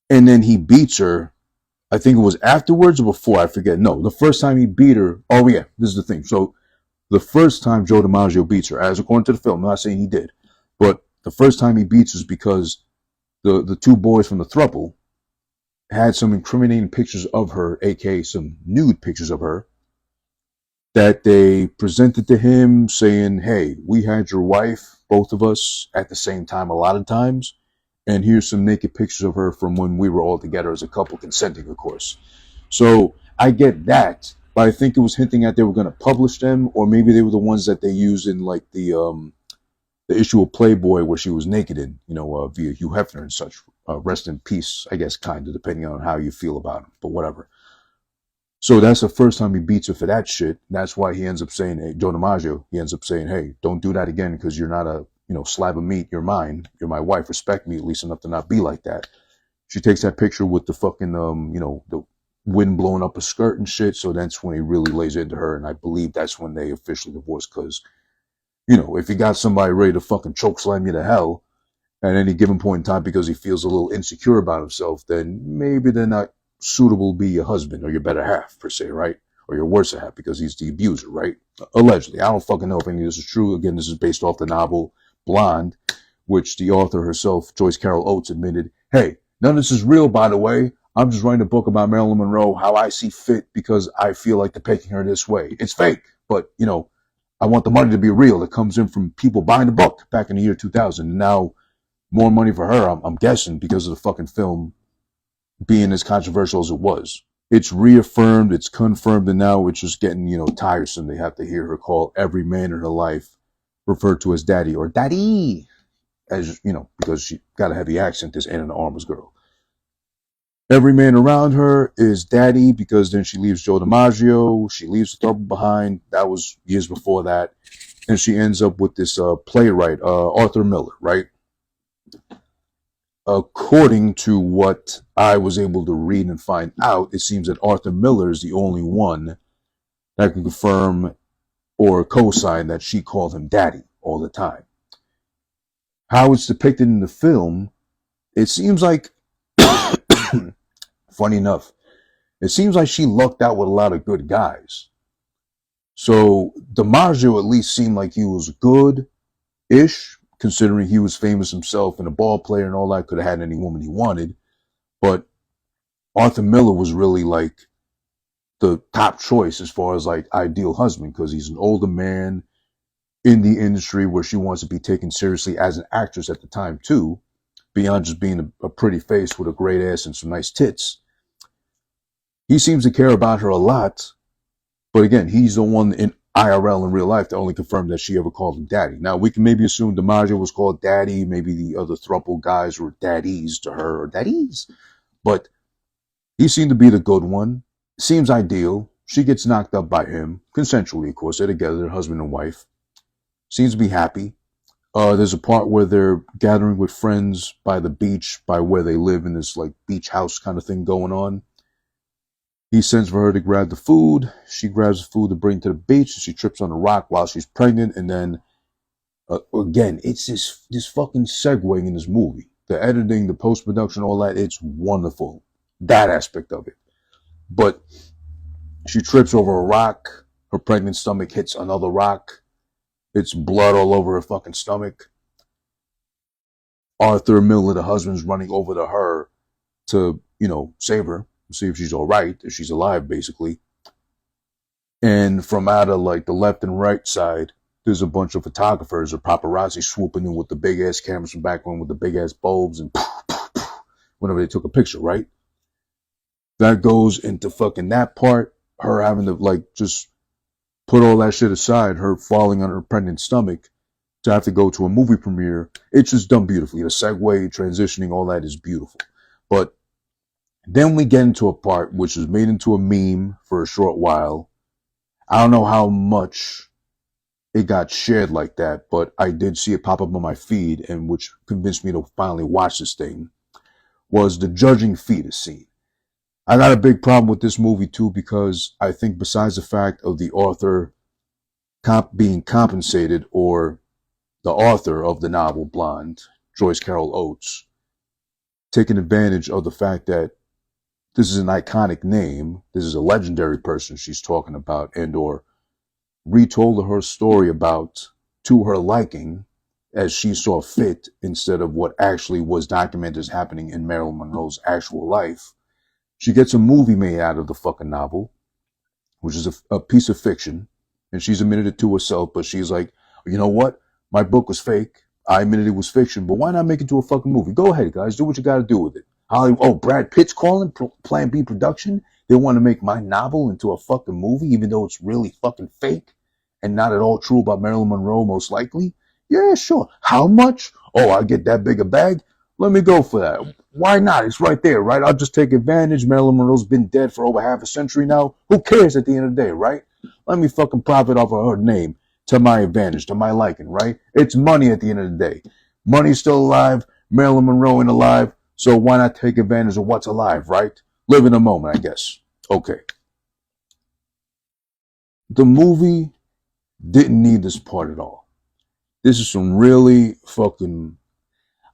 And then he beats her. I think it was afterwards or before, I forget. No, the first time he beat her. Oh yeah, this is the thing. So the first time Joe DiMaggio beats her, as according to the film, I'm not saying he did, but the first time he beats her is because the two boys from the throuple had some incriminating pictures of her, aka some nude pictures of her, that they presented to him saying, hey, we had your wife, both of us, at the same time a lot of times, and here's some naked pictures of her from when we were all together as a couple, consenting, of course. So I get that, but I think it was hinting at they were going to publish them, or maybe they were the ones that they used in like the issue of Playboy where she was naked in, via Hugh Hefner and such. Rest in peace, I guess, kind of, depending on how you feel about him, but whatever. So that's the first time he beats her for that shit. That's why he ends up saying, hey, Joe DiMaggio, he ends up saying, hey, don't do that again because you're not a, slab of meat. You're mine. You're my wife. Respect me at least enough to not be like that. She takes that picture with the fucking, the wind blowing up a skirt and shit. So that's when he really lays into her. And I believe that's when they officially divorce because, if you got somebody ready to fucking choke slam you to hell at any given point in time because he feels a little insecure about himself, then maybe they're not suitable to be your husband or your better half, per se, right? Or your worse half because he's the abuser, right? Allegedly. I don't fucking know if any of this is true. Again, this is based off the novel Blonde, which the author herself, Joyce Carol Oates, admitted, hey, none of this is real, by the way. I'm just writing a book about Marilyn Monroe, how I see fit because I feel like depicting her this way. It's fake, but, I want the money to be real. It comes in from people buying the book back in the year 2000. And now, more money for her, I'm guessing, because of the fucking film being as controversial as it was. It's reaffirmed, it's confirmed, and now it's just getting, tiresome. They have to hear her call every man in her life referred to as daddy or daddy, as, because she got a heavy accent, this Anna Armas girl. Every man around her is daddy because then she leaves Joe DiMaggio, she leaves the trouble behind. That was years before that. And she ends up with this playwright, Arthur Miller, right? According to what I was able to read and find out, it seems that Arthur Miller is the only one that can confirm or co-sign that she called him daddy all the time. How it's depicted in the film, it seems like, funny enough, it seems like she lucked out with a lot of good guys. So DiMaggio at least seemed like he was good-ish, considering he was famous himself and a ball player and all that, could have had any woman he wanted. But Arthur Miller was really like the top choice as far as like ideal husband because he's an older man in the industry where she wants to be taken seriously as an actress at the time too, beyond just being a pretty face with a great ass and some nice tits. He seems to care about her a lot, but again, he's the one in IRL in real life that only confirmed that she ever called him daddy. Now, we can maybe assume DiMaggio was called daddy. Maybe the other throuple guys were daddies to her or daddies. But he seemed to be the good one. Seems ideal. She gets knocked up by him. Consensually, of course. They're together. They're husband and wife. Seems to be happy. There's a part where they're gathering with friends by the beach, by where they live in this like beach house kind of thing going on. He sends for her to grab the food. She grabs the food to bring to the beach. And she trips on a rock while she's pregnant. And then, again, it's this fucking segue in this movie. The editing, the post-production, all that, it's wonderful. That aspect of it. But she trips over a rock. Her pregnant stomach hits another rock. It's blood all over her fucking stomach. Arthur Miller, the husband's running over to her to, save her. See if she's all right, if she's alive, basically. And from out of like the left and right side, there's a bunch of photographers or paparazzi swooping in with the big ass cameras from back when with the big ass bulbs and whenever they took a picture, right? That goes into fucking that part, her having to like just put all that shit aside, her falling on her pregnant stomach to have to go to a movie premiere. It's just done beautifully. The segue, transitioning, all that is beautiful. But then we get into a part which was made into a meme for a short while. I don't know how much it got shared like that, but I did see it pop up on my feed, and which convinced me to finally watch this thing, was the judging fetus scene. I got a big problem with this movie too because I think besides the fact of the author being compensated, or the author of the novel Blonde, Joyce Carol Oates, taking advantage of the fact that this is an iconic name. This is a legendary person she's talking about, and or retold her story about to her liking as she saw fit instead of what actually was documented as happening in Marilyn Monroe's actual life. She gets a movie made out of the fucking novel, which is a piece of fiction, and she's admitted it to herself, but she's like, you know what? My book was fake. I admitted it was fiction, but why not make it to a fucking movie? Go ahead, guys. Do what you got to do with it. Brad Pitt's calling, Plan B production. They want to make my novel into a fucking movie, even though it's really fucking fake and not at all true about Marilyn Monroe, most likely. Yeah, sure. How much? Oh, I get that big a bag. Let me go for that. Why not? It's right there, right? I'll just take advantage. Marilyn Monroe's been dead for over half a century now. Who cares at the end of the day, right? Let me fucking profit off of her name to my advantage, to my liking, right? It's money at the end of the day. Money's still alive. Marilyn Monroe ain't alive. So why not take advantage of what's alive, right? Live in the moment, I guess. Okay. The movie didn't need this part at all. This is some really fucking,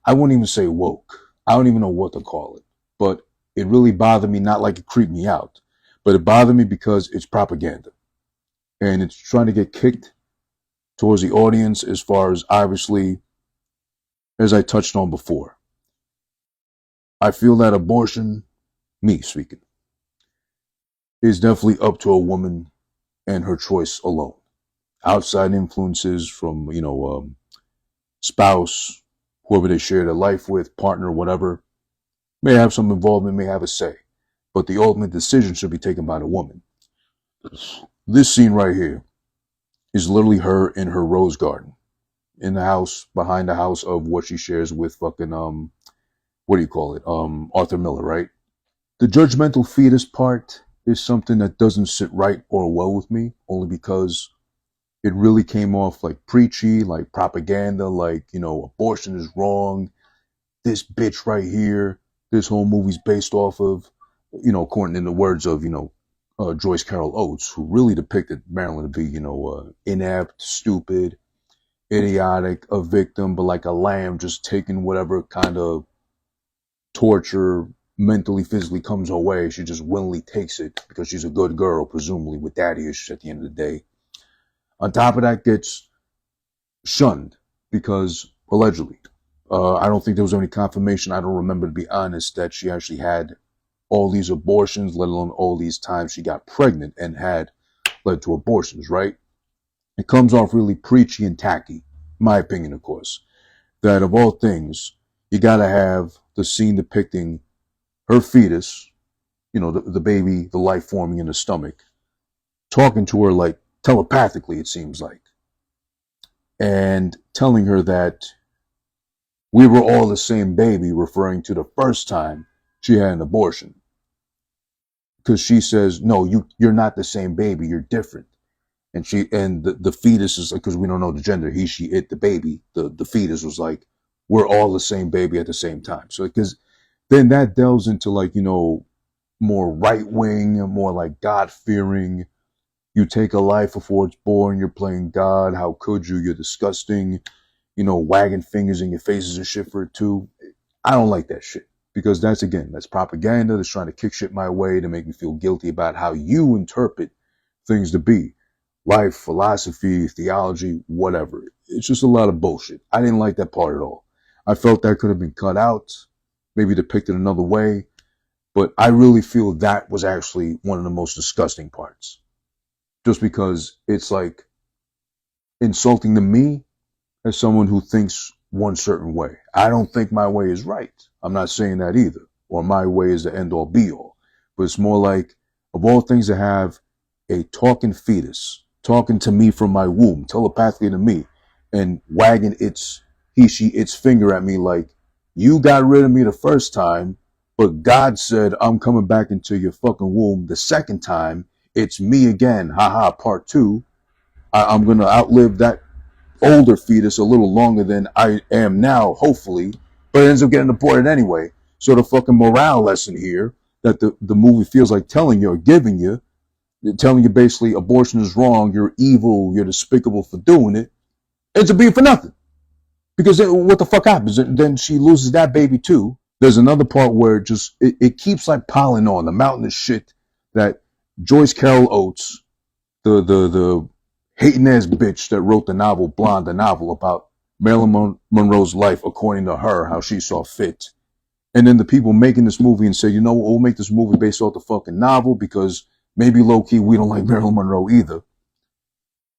I wouldn't even say woke. I don't even know what to call it. But it really bothered me, not like it creeped me out, but it bothered me because it's propaganda. And it's trying to get kicked towards the audience as far as, obviously, as I touched on before. I feel that abortion, me speaking, is definitely up to a woman and her choice alone. Outside influences from, spouse, whoever they share their life with, partner, whatever, may have some involvement, may have a say. But the ultimate decision should be taken by the woman. This scene right here is literally her in her rose garden, in the house, behind the house of what she shares with fucking, Arthur Miller, right? The judgmental fetus part is something that doesn't sit right or well with me, only because it really came off like preachy, like propaganda, like, abortion is wrong. This bitch right here, this whole movie's based off of, according to the words of, Joyce Carol Oates, who really depicted Marilyn to be, inept, stupid, idiotic, a victim, but like a lamb just taking whatever kind of torture mentally, physically comes her way. She just willingly takes it because she's a good girl, presumably with daddy issues at the end of the day. On top of that, gets shunned because allegedly, I don't think there was any confirmation. I don't remember, to be honest, that she actually had all these abortions, let alone all these times she got pregnant and had led to abortions, right? It comes off really preachy and tacky, my opinion, of course, that of all things, you gotta have the scene depicting her fetus, the baby, the life forming in the stomach, talking to her like telepathically, it seems like, and telling her that we were all the same baby, referring to the first time she had an abortion. Because she says, no, you're not the same baby, you're different. And the fetus is, because we don't know the gender, he, she, it, the baby, the fetus was like, we're all the same baby at the same time. So because then that delves into like, more right wing, more like God fearing. You take a life before it's born, you're playing God. How could you? You're disgusting. Wagging fingers in your faces and shit for it too. I don't like that shit, because that's propaganda that's trying to kick shit my way to make me feel guilty about how you interpret things to be. Life, philosophy, theology, whatever. It's just a lot of bullshit. I didn't like that part at all. I felt that could have been cut out, maybe depicted another way, but I really feel that was actually one of the most disgusting parts. Just because it's like insulting to me as someone who thinks one certain way. I don't think my way is right. I'm not saying that either, or my way is the end all be all. But it's more like, of all things, to have a talking fetus talking to me from my womb, telepathically to me, and wagging its finger at me like, you got rid of me the first time, but God said I'm coming back into your fucking womb the second time. It's me again, haha, part two. I'm gonna outlive that older fetus a little longer than I am now, hopefully, but it ends up getting aborted anyway. So the fucking morale lesson here that the movie feels like telling you or giving you, telling you basically abortion is wrong, you're evil, you're despicable for doing it, ends up being for nothing. Because then, what the fuck happens? Then she loses that baby too. There's another part where it keeps like piling on the mountain of shit that Joyce Carol Oates, the hating ass bitch that wrote the novel Blonde, the novel about Marilyn Monroe's life according to her, how she saw fit. And then the people making this movie and say, we'll make this movie based off the fucking novel because maybe low-key we don't like Marilyn Monroe either.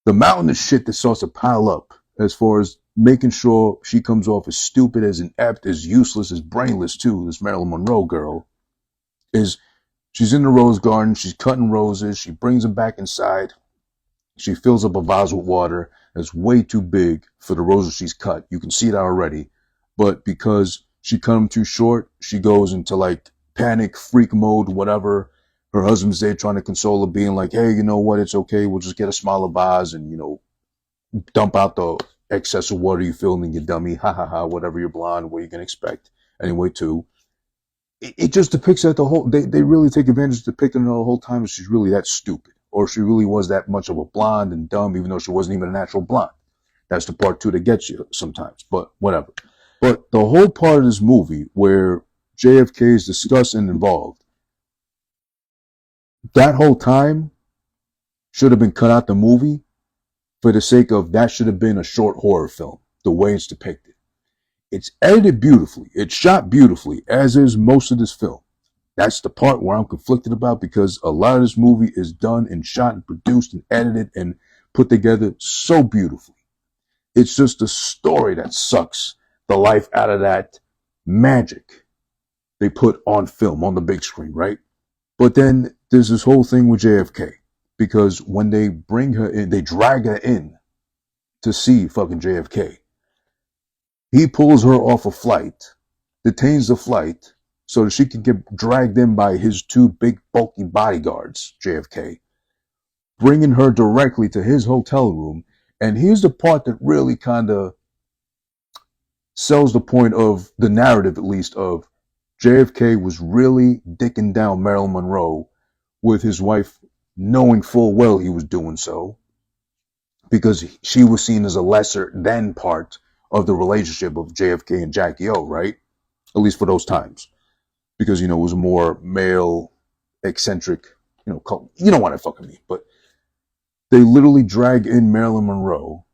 The mountain of shit that starts to pile up as far as making sure she comes off as stupid, as inept, as useless, as brainless too, this Marilyn Monroe girl, is she's in the rose garden, she's cutting roses, she brings them back inside, she fills up a vase with water that's way too big for the roses she's cut. You can see that already. But because She cut him too short. She goes into like panic, freak mode, whatever. Her husband's there trying to console her, being like, hey, you know what? It's okay. We'll just get a smaller vase and, dump out the excess of water you feel in your dummy. Ha ha ha. Whatever, you're blonde. What are you going to expect? Anyway, too. It just depicts that they really take advantage of depicting her the whole time that she's really that stupid. Or she really was that much of a blonde and dumb, even though she wasn't even a natural blonde. That's the part two that gets you sometimes, but whatever. But the whole part of this movie where JFK is discussed and involved, that whole time should have been cut out the movie for the sake of that should have been a short horror film, the way it's depicted. It's edited beautifully. It's shot beautifully, as is most of this film. That's the part where I'm conflicted about because a lot of this movie is done and shot and produced and edited and put together so beautifully. It's just the story that sucks the life out of that magic they put on film, on the big screen, right? But then there's this whole thing with JFK. Because when they bring her in, they drag her in to see fucking JFK. He pulls her off a flight, detains the flight, so that she can get dragged in by his two big bulky bodyguards, JFK, bringing her directly to his hotel room. And here's the part that really kind of sells the point of the narrative, at least, of JFK was really dicking down Marilyn Monroe with his wife knowing full well he was doing so because she was seen as a lesser than part of the relationship of JFK and Jackie O, right? At least for those times. Because, it was a more male, eccentric, cult. You know what I fucking mean. But they literally drag in Marilyn Monroe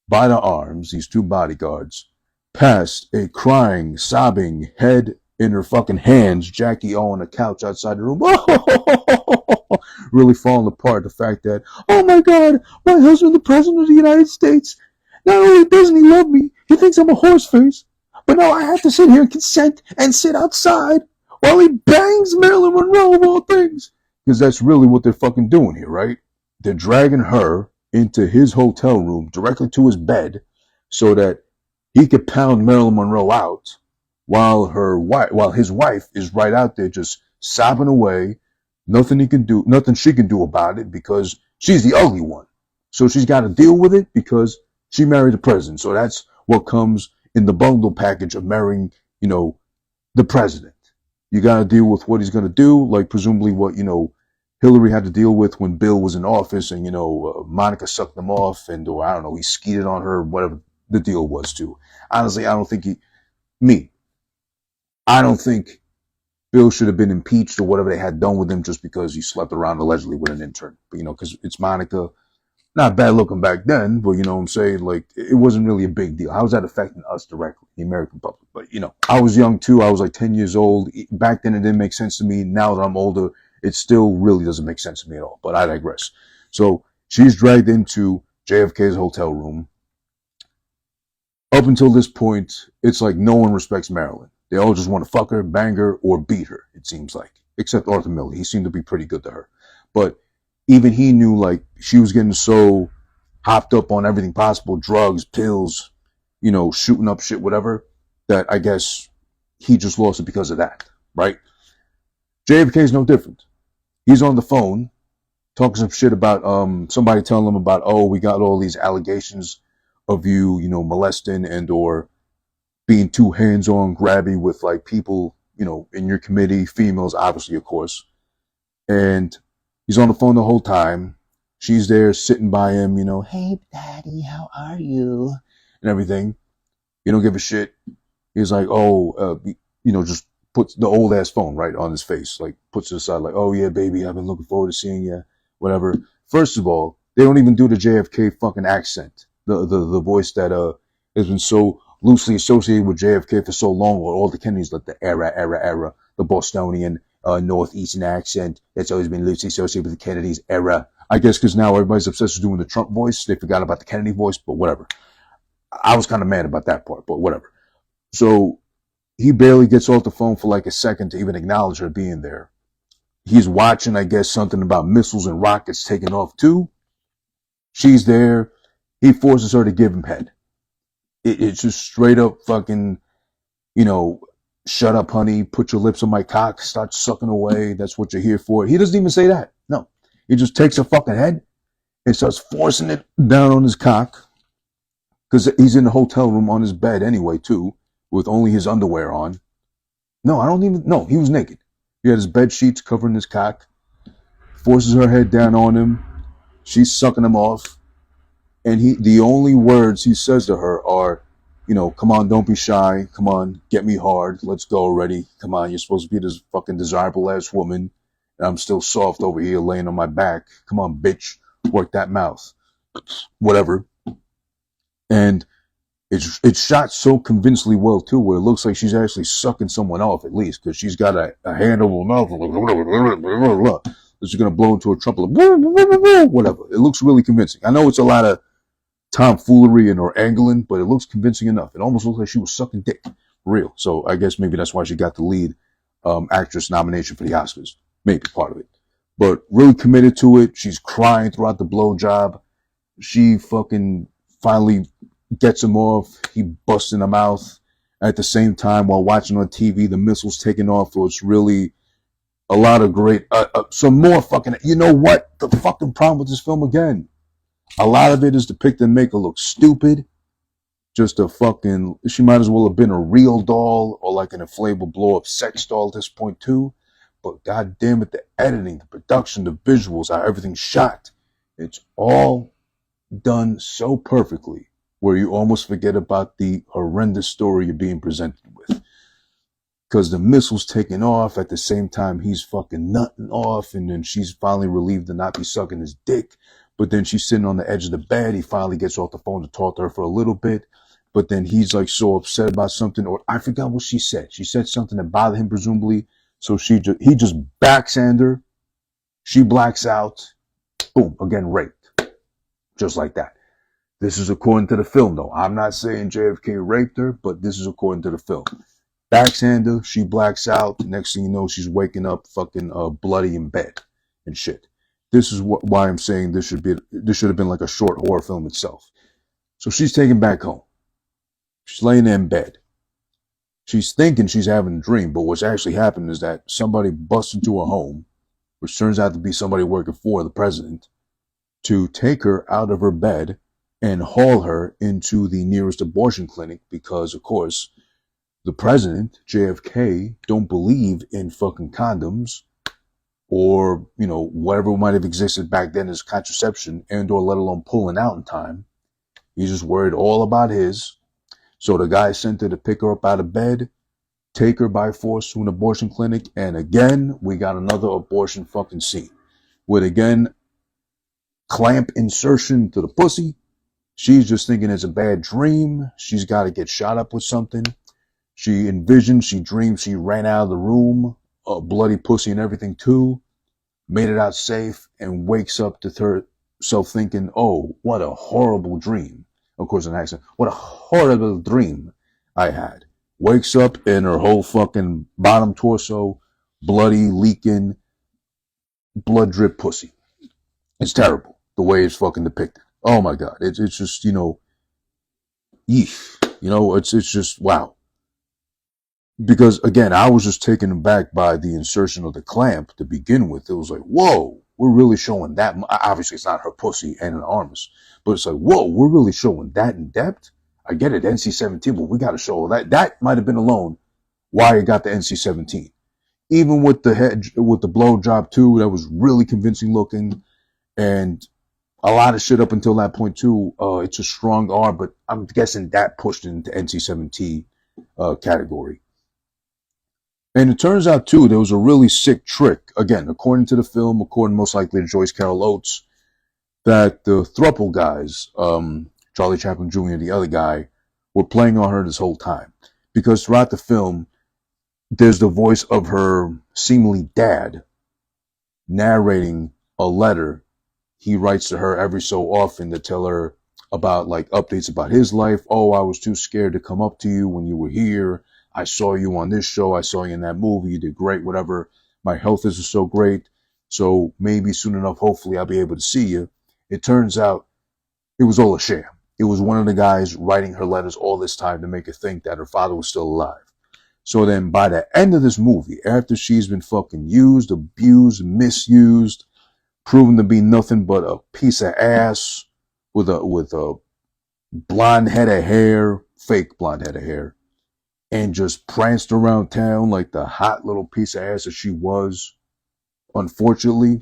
by the arms, these two bodyguards, past a crying, sobbing head in her fucking hands, Jackie O on the couch outside the room. Really falling apart. The fact that, oh my God, my husband, the president of the United States, not only doesn't he love me, he thinks I'm a horse face, but now I have to sit here and consent and sit outside while he bangs Marilyn Monroe of all things. Because that's really what they're fucking doing here, right? They're dragging her into his hotel room, directly to his bed, so that he could pound Marilyn Monroe out while his wife is right out there just sobbing away. Nothing she can do about it because she's the ugly one. So she's got to deal with it because she married the president. So that's what comes in the bundle package of marrying, the president. You got to deal with what he's going to do, like presumably what, Hillary had to deal with when Bill was in office and, Monica sucked him off or I don't know, he skeeted on her, whatever the deal was too. Honestly, I don't think Bill should have been impeached or whatever they had done with him just because he slept around allegedly with an intern. But, because it's Monica. Not bad looking back then, but you know what I'm saying? Like, it wasn't really a big deal. How was that affecting us directly, the American public? But, I was young too. I was like 10 years old. Back then, it didn't make sense to me. Now that I'm older, it still really doesn't make sense to me at all. But I digress. So she's dragged into JFK's hotel room. Up until this point, it's like no one respects Marilyn. They all just want to fuck her, bang her, or beat her, it seems like. Except Arthur Miller. He seemed to be pretty good to her. But even he knew, like, she was getting so hopped up on everything possible, drugs, pills, shooting up shit, whatever, that I guess he just lost it because of that, right? JFK is no different. He's on the phone talking some shit about somebody telling him about, oh, we got all these allegations of you, molesting and or being too hands-on, grabby with like people, in your committee, females, obviously, of course. And he's on the phone the whole time. She's there sitting by him, hey, daddy, how are you? And everything. You don't give a shit. He's like, just puts the old ass phone right on his face, like puts it aside, like, oh yeah, baby, I've been looking forward to seeing you, whatever. First of all, they don't even do the JFK fucking accent, the voice that has been so loosely associated with JFK for so long, or all the Kennedys, like the era, the Bostonian, Northeastern accent that's always been loosely associated with the Kennedys era. I guess because now everybody's obsessed with doing the Trump voice. They forgot about the Kennedy voice, but whatever. I was kind of mad about that part, but whatever. So he barely gets off the phone for like a second to even acknowledge her being there. He's watching, I guess, something about missiles and rockets taking off too. She's there. He forces her to give him head. It's just straight up fucking you know, shut up, honey, put your lips on my cock, start sucking away. That's what you're here for. He doesn't even say that. No. He just takes her fucking head and starts forcing it down on his cock because he's in the hotel room on his bed anyway, too, with only his underwear on. No, I don't even, no, he was naked. He had his bed sheets covering his cock, forces her head down on him. She's sucking him off. And the only words he says to her are, you know, come on, don't be shy. Come on, get me hard. Let's go already. Come on, you're supposed to be this fucking desirable ass woman. And I'm still soft over here laying on my back. Come on, bitch. Work that mouth. Whatever. And it's shot so convincingly well, too, where it looks like she's actually sucking someone off, at least, because she's got a hand over her mouth. She's going to blow into a trumpet. Whatever. It looks really convincing. I know it's a lot of tomfoolery and or angling, but it looks convincing enough. It almost looks like she was sucking dick. Real. So I guess maybe that's why she got the lead actress nomination for the Oscars. Maybe part of it. But really committed to it. She's crying throughout the blowjob. She fucking finally gets him off. He busts in her mouth. At the same time, while watching on TV, the missile's taking off. So it's really a lot of great, some more fucking, you know what? The fucking problem with this film again. A lot of it is depicted and make her look stupid. Just a fucking, she might as well have been a real doll or like an inflatable blow up sex doll at this point too. But god damn it, the editing, the production, the visuals, how everything's shot. It's all done so perfectly where you almost forget about the horrendous story you're being presented with. Because the missile's taking off at the same time he's fucking nutting off, and then she's finally relieved to not be sucking his dick. But then she's sitting on the edge of the bed. He finally gets off the phone to talk to her for a little bit. But then he's like so upset about something, or I forgot what she said. She said something that bothered him, presumably. So he just backhands her. She blacks out. Boom, again raped. Just like that. This is according to the film, though. I'm not saying JFK raped her, but this is according to the film. Backhander, she blacks out. Next thing you know, she's waking up fucking bloody in bed and shit. This is why I'm saying this should have been like a short horror film itself. So she's taken back home. She's laying there in bed. She's thinking she's having a dream, but what's actually happened is that somebody busts into her home, which turns out to be somebody working for the president, to take her out of her bed and haul her into the nearest abortion clinic because, of course, the president, JFK, don't believe in fucking condoms or, you know, whatever might have existed back then as contraception and or let alone pulling out in time. He's just worried all about his. So the guy sent her to pick her up out of bed, take her by force to an abortion clinic, and again, we got another abortion fucking scene. With again, clamp insertion to the pussy. She's just thinking it's a bad dream. She's got to get shot up with something. She envisioned, she dreamed, she ran out of the room, a bloody pussy and everything too, made it out safe, and wakes up to herself thinking, oh, what a horrible dream. Of course, an accent. What a horrible dream I had. Wakes up and her whole fucking bottom torso, bloody, leaking, blood drip pussy. It's terrible the way it's fucking depicted. Oh my God. It's just, you know, yeesh. You know, it's just, wow. Because again, I was just taken aback by the insertion of the clamp to begin with. It was like, whoa, we're really showing that. Obviously, it's not her pussy and an Armas, but it's like, whoa, we're really showing that in depth. I get it, NC-17, but we got to show that. That might have been alone why it got the NC-17. Even with the head, with the blow job too, that was really convincing looking, and a lot of shit up until that point too. It's a strong R, but I'm guessing that pushed into NC-17 category. And it turns out, too, there was a really sick trick, again, according to the film, according most likely to Joyce Carol Oates, that the thruple guys, Charlie Chaplin Jr., the other guy, were playing on her this whole time. Because throughout the film, there's the voice of her seemingly dad narrating a letter he writes to her every so often to tell her about, like, updates about his life. Oh, I was too scared to come up to you when you were here. I saw you on this show. I saw you in that movie. You did great, whatever. My health isn't so great. So maybe soon enough, hopefully, I'll be able to see you. It turns out it was all a sham. It was one of the guys writing her letters all this time to make her think that her father was still alive. So then by the end of this movie, after she's been fucking used, abused, misused, proven to be nothing but a piece of ass with a blonde head of hair, fake blonde head of hair, and just pranced around town like the hot little piece of ass that she was, unfortunately,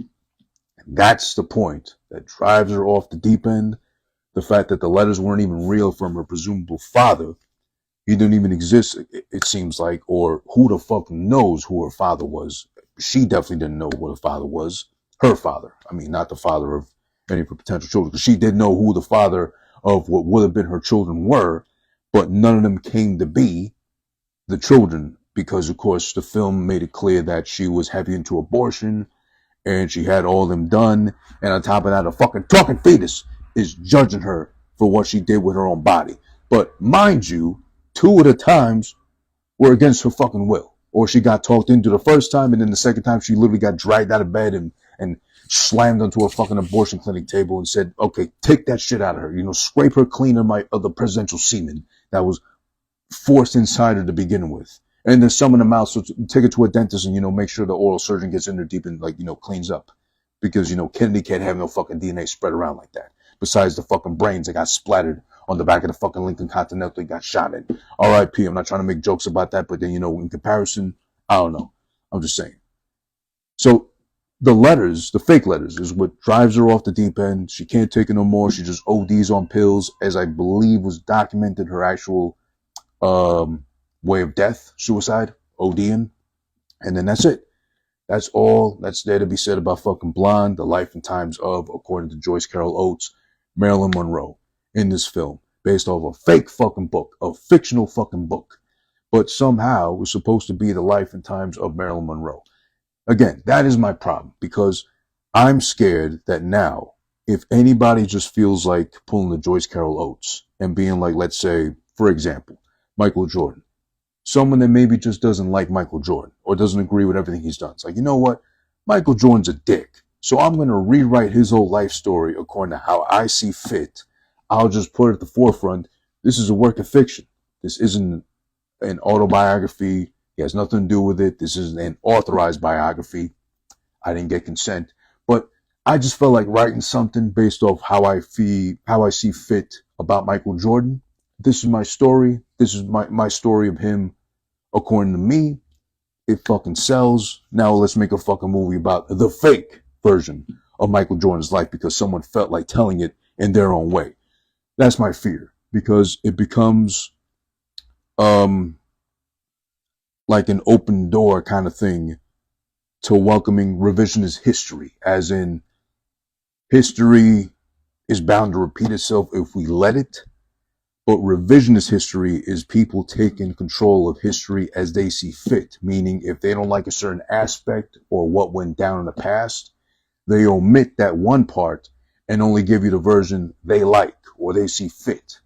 that's the point that drives her off the deep end. The fact that the letters weren't even real from her presumable father. He didn't even exist, it seems like, or who the fuck knows who her father was. She definitely didn't know what her father was. Her father. I mean, not the father of any of her potential children. Because she did know who the father of what would have been her children were, but none of them came to be the children because, of course, the film made it clear that she was heavy into abortion and she had all them done. And on top of that, a fucking talking fetus is judging her for what she did with her own body. But mind you, 2 of the times were against her fucking will. Or she got talked into the first time, and then the second time she literally got dragged out of bed and slammed onto a fucking abortion clinic table and said, okay, take that shit out of her. You know, scrape her clean of the presidential semen that was forced inside her to begin with. And then some in the mouth, so take it to a dentist and, you know, make sure the oral surgeon gets in there deep and, like, you know, cleans up. Because, you know, Kennedy can't have no fucking DNA spread around like that. Besides the fucking brains that got splattered on the back of the fucking Lincoln Continental he got shot in. R.I.P. I'm not trying to make jokes about that, but then, you know, in comparison, I don't know. I'm just saying. So the letters, the fake letters, is what drives her off the deep end. She can't take it no more. She just ODs on pills, as I believe was documented her actual way of death, suicide, ODing. And then that's it. That's all that's there to be said about fucking Blonde, the life and times of, according to Joyce Carol Oates, Marilyn Monroe in this film, based off a fake fucking book, a fictional fucking book, but somehow was supposed to be the life and times of Marilyn Monroe. Again, that is my problem, because I'm scared that now, if anybody just feels like pulling the Joyce Carol Oates and being like, let's say, for example, Michael Jordan, someone that maybe just doesn't like Michael Jordan or doesn't agree with everything he's done. It's like, you know what? Michael Jordan's a dick. So I'm going to rewrite his whole life story according to how I see fit. I'll just put it at the forefront. This is a work of fiction. This isn't an autobiography. He has nothing to do with it. This isn't an authorized biography. I didn't get consent. But I just felt like writing something based off how I see fit about Michael Jordan. This is my story. This is my story of him according to me. It fucking sells. Now let's make a fucking movie about the fake version of Michael Jordan's life because someone felt like telling it in their own way. That's my fear, because it becomes like an open door kind of thing to welcoming revisionist history, as in history is bound to repeat itself if we let it. But revisionist history is people taking control of history as they see fit, meaning if they don't like a certain aspect or what went down in the past, they omit that one part and only give you the version they like or they see fit.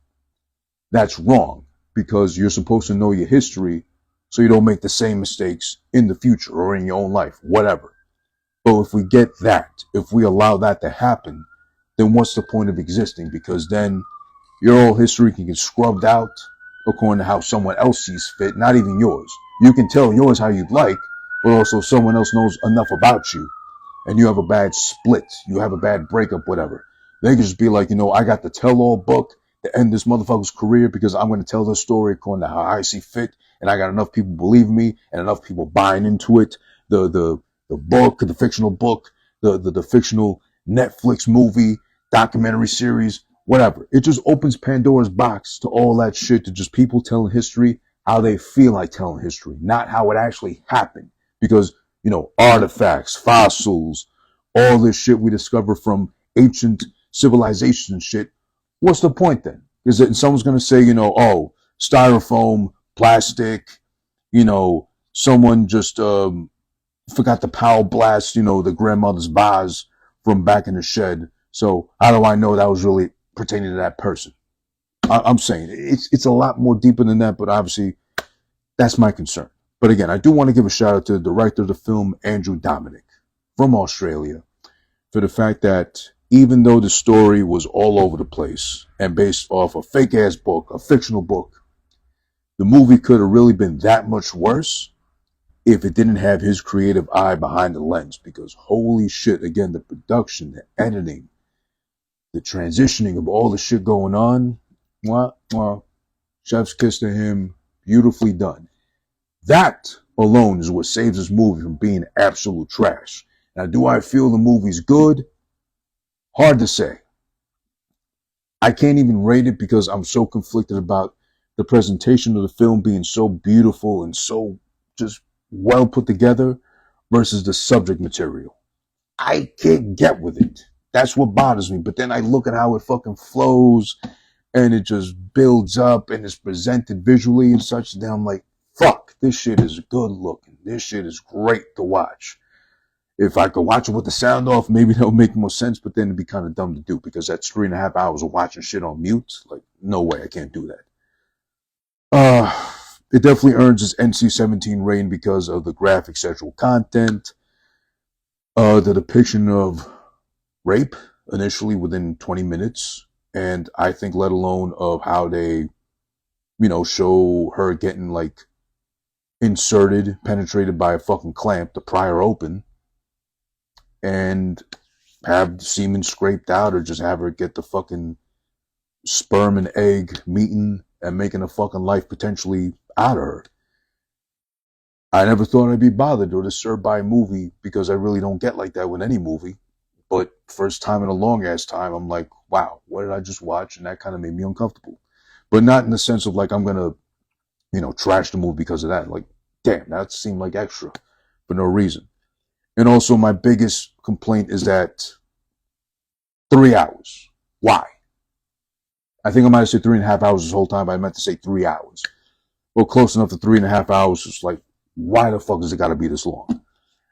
That's wrong, because you're supposed to know your history so you don't make the same mistakes in the future or in your own life, whatever. But if we get that, if we allow that to happen, then what's the point of existing? Because then your whole history can get scrubbed out according to how someone else sees fit, not even yours. You can tell yours how you'd like, but also someone else knows enough about you, and you have a bad split, you have a bad breakup, whatever. They can just be like, you know, I got the tell-all book to end this motherfucker's career because I'm going to tell this story according to how I see fit, and I got enough people believing me and enough people buying into it. The book, the fictional book, the fictional Netflix movie, documentary series, whatever. It just opens Pandora's box to all that shit, to just people telling history how they feel like telling history, not how it actually happened. Because, you know, artifacts, fossils, all this shit we discover from ancient civilizations and shit, what's the point then? Because someone's going to say, you know, oh, styrofoam, plastic, you know, someone just forgot to power blast, you know, the grandmother's vase from back in the shed. So how do I know that was really pertaining to that person? I'm saying it's a lot more deeper than that, but obviously that's my concern. But again, I do want to give a shout out to the director of the film, Andrew Dominik, from Australia, for the fact that even though the story was all over the place and based off a fake ass book, a fictional book, The movie could have really been that much worse if it didn't have his creative eye behind the lens, because holy shit, again, the production, the editing, the transitioning of all the shit going on, mwah, mwah, chef's kiss to him, beautifully done. That alone is what saves this movie from being absolute trash. Now, do I feel the movie's good? Hard to say. I can't even rate it because I'm so conflicted about the presentation of the film being so beautiful and so just well put together versus the subject material. I can't get with it. That's what bothers me. But then I look at how it fucking flows and it just builds up and is presented visually and such. And then I'm like, fuck, this shit is good looking. This shit is great to watch. If I could watch it with the sound off, maybe that would make more sense, but then it'd be kind of dumb to do because that's 3.5 hours of watching shit on mute. Like, no way, I can't do that. It definitely earns its NC-17 rating because of the graphic sexual content, the depiction of rape initially within 20 minutes, and I think let alone of how they, show her getting like inserted, penetrated by a fucking clamp to pry her open, and have the semen scraped out, or just have her get the fucking sperm and egg meeting and making a fucking life potentially out of her. I never thought I'd be bothered or disturbed by a movie because I really don't get like that with any movie. But first time in a long ass time, I'm like, wow, what did I just watch? And that kind of made me uncomfortable. But not in the sense of like I'm gonna, trash the movie because of that. Like, damn, that seemed like extra for no reason. And also my biggest complaint is that 3 hours. Why? I think I might have said 3.5 hours this whole time, but I meant to say 3 hours. Well, close enough to 3.5 hours. It's like, why the fuck does it gotta be this long?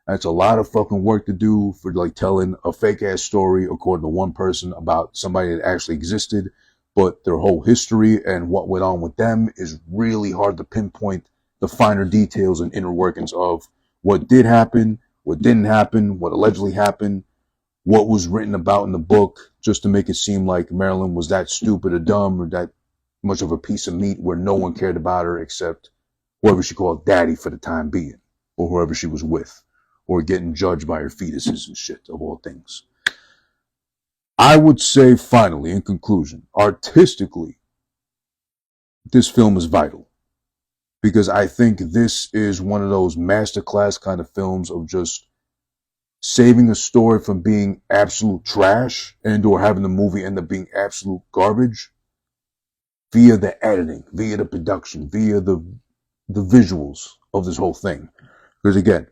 That's a lot of fucking work to do for like telling a fake ass story according to one person about somebody that actually existed, but their whole history and what went on with them is really hard to pinpoint the finer details and inner workings of what did happen, what didn't happen, what allegedly happened, what was written about in the book, just to make it seem like Marilyn was that stupid or dumb or that much of a piece of meat where no one cared about her except whoever she called daddy for the time being, or whoever she was with, or getting judged by her fetuses and shit, of all things. I would say, finally, in conclusion, artistically, this film is vital. Because I think this is one of those masterclass kind of films of just saving a story from being absolute trash and or having the movie end up being absolute garbage via the editing, via the production, via the visuals of this whole thing. Because again,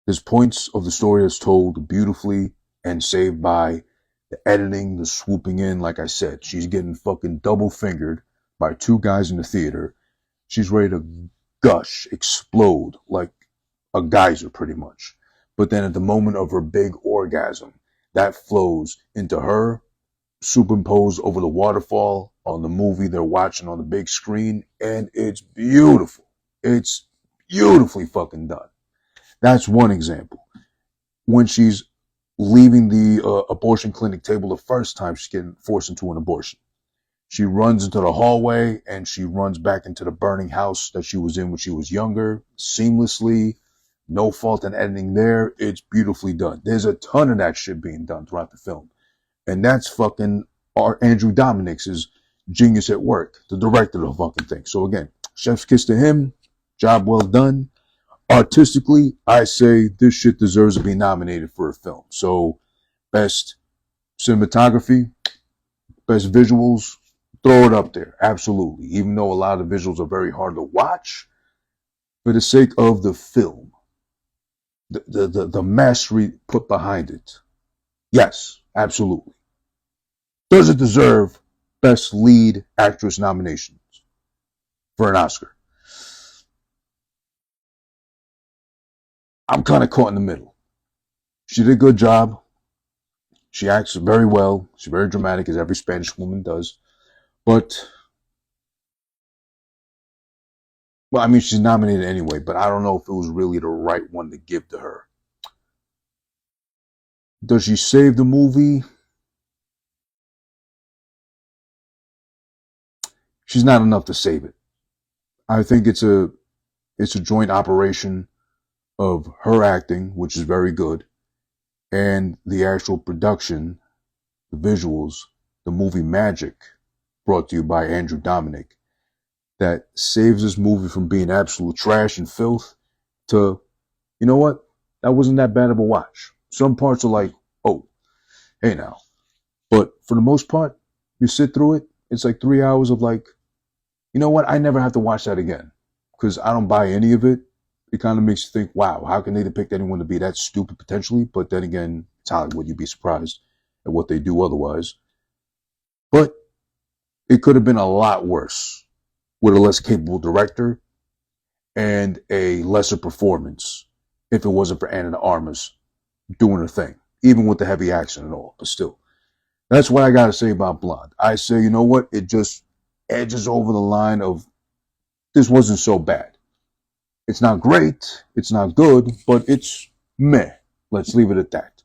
there's points of the story that's told beautifully and saved by the editing, the swooping in. Like I said, she's getting fucking double fingered by two guys in the theater. She's ready to gush, explode like a geyser pretty much. But then at the moment of her big orgasm, that flows into her superimposed over the waterfall on the movie they're watching on the big screen. And it's beautiful. It's beautifully fucking done. That's one example. When she's leaving the abortion clinic table the first time she's getting forced into an abortion, she runs into the hallway and she runs back into the burning house that she was in when she was younger, seamlessly. No fault in editing there. It's beautifully done. There's a ton of that shit being done throughout the film. And that's fucking Andrew Dominik's genius at work, the director of the fucking thing. So again, chef's kiss to him. Job well done. Artistically, I say this shit deserves to be nominated for a film. So best cinematography, best visuals, throw it up there. Absolutely. Even though a lot of the visuals are very hard to watch, for the sake of the film, the mastery put behind it. Yes, absolutely. Does it deserve best lead actress nominations for an Oscar? I'm kind of caught in the middle. She did a good job. She acts very well. She's very dramatic, as every Spanish woman does. But, well, I mean, she's nominated anyway, but I don't know if it was really the right one to give to her. Does she save the movie? She's not enough to save it. I think it's a joint operation of her acting, which is very good, and the actual production, the visuals, the movie magic brought to you by Andrew Dominik that saves this movie from being absolute trash and filth to, you know what? That wasn't that bad of a watch. Some parts are like, oh, hey now. But for the most part, you sit through it, it's like 3 hours of like, you know what? I never have to watch that again because I don't buy any of it. It kind of makes you think, wow, how can they depict anyone to be that stupid potentially? But then again, it's Hollywood. You'd be surprised at what they do otherwise. But it could have been a lot worse with a less capable director and a lesser performance if it wasn't for Anna de Armas doing her thing, even with the heavy action and all. But still, that's what I got to say about Blonde. I say, you know what? It just edges over the line of this wasn't so bad. It's not great, it's not good, but it's meh. Let's leave it at that.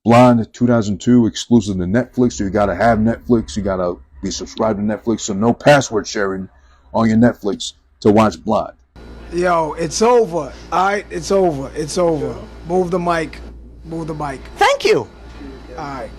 Blonde 2002 exclusive to Netflix. So you got to have Netflix. You got to be subscribed to Netflix. So no password sharing on your Netflix to watch Blonde. Yo, it's over. All right, it's over. It's over. Move the mic. Move the mic. Thank you. All right.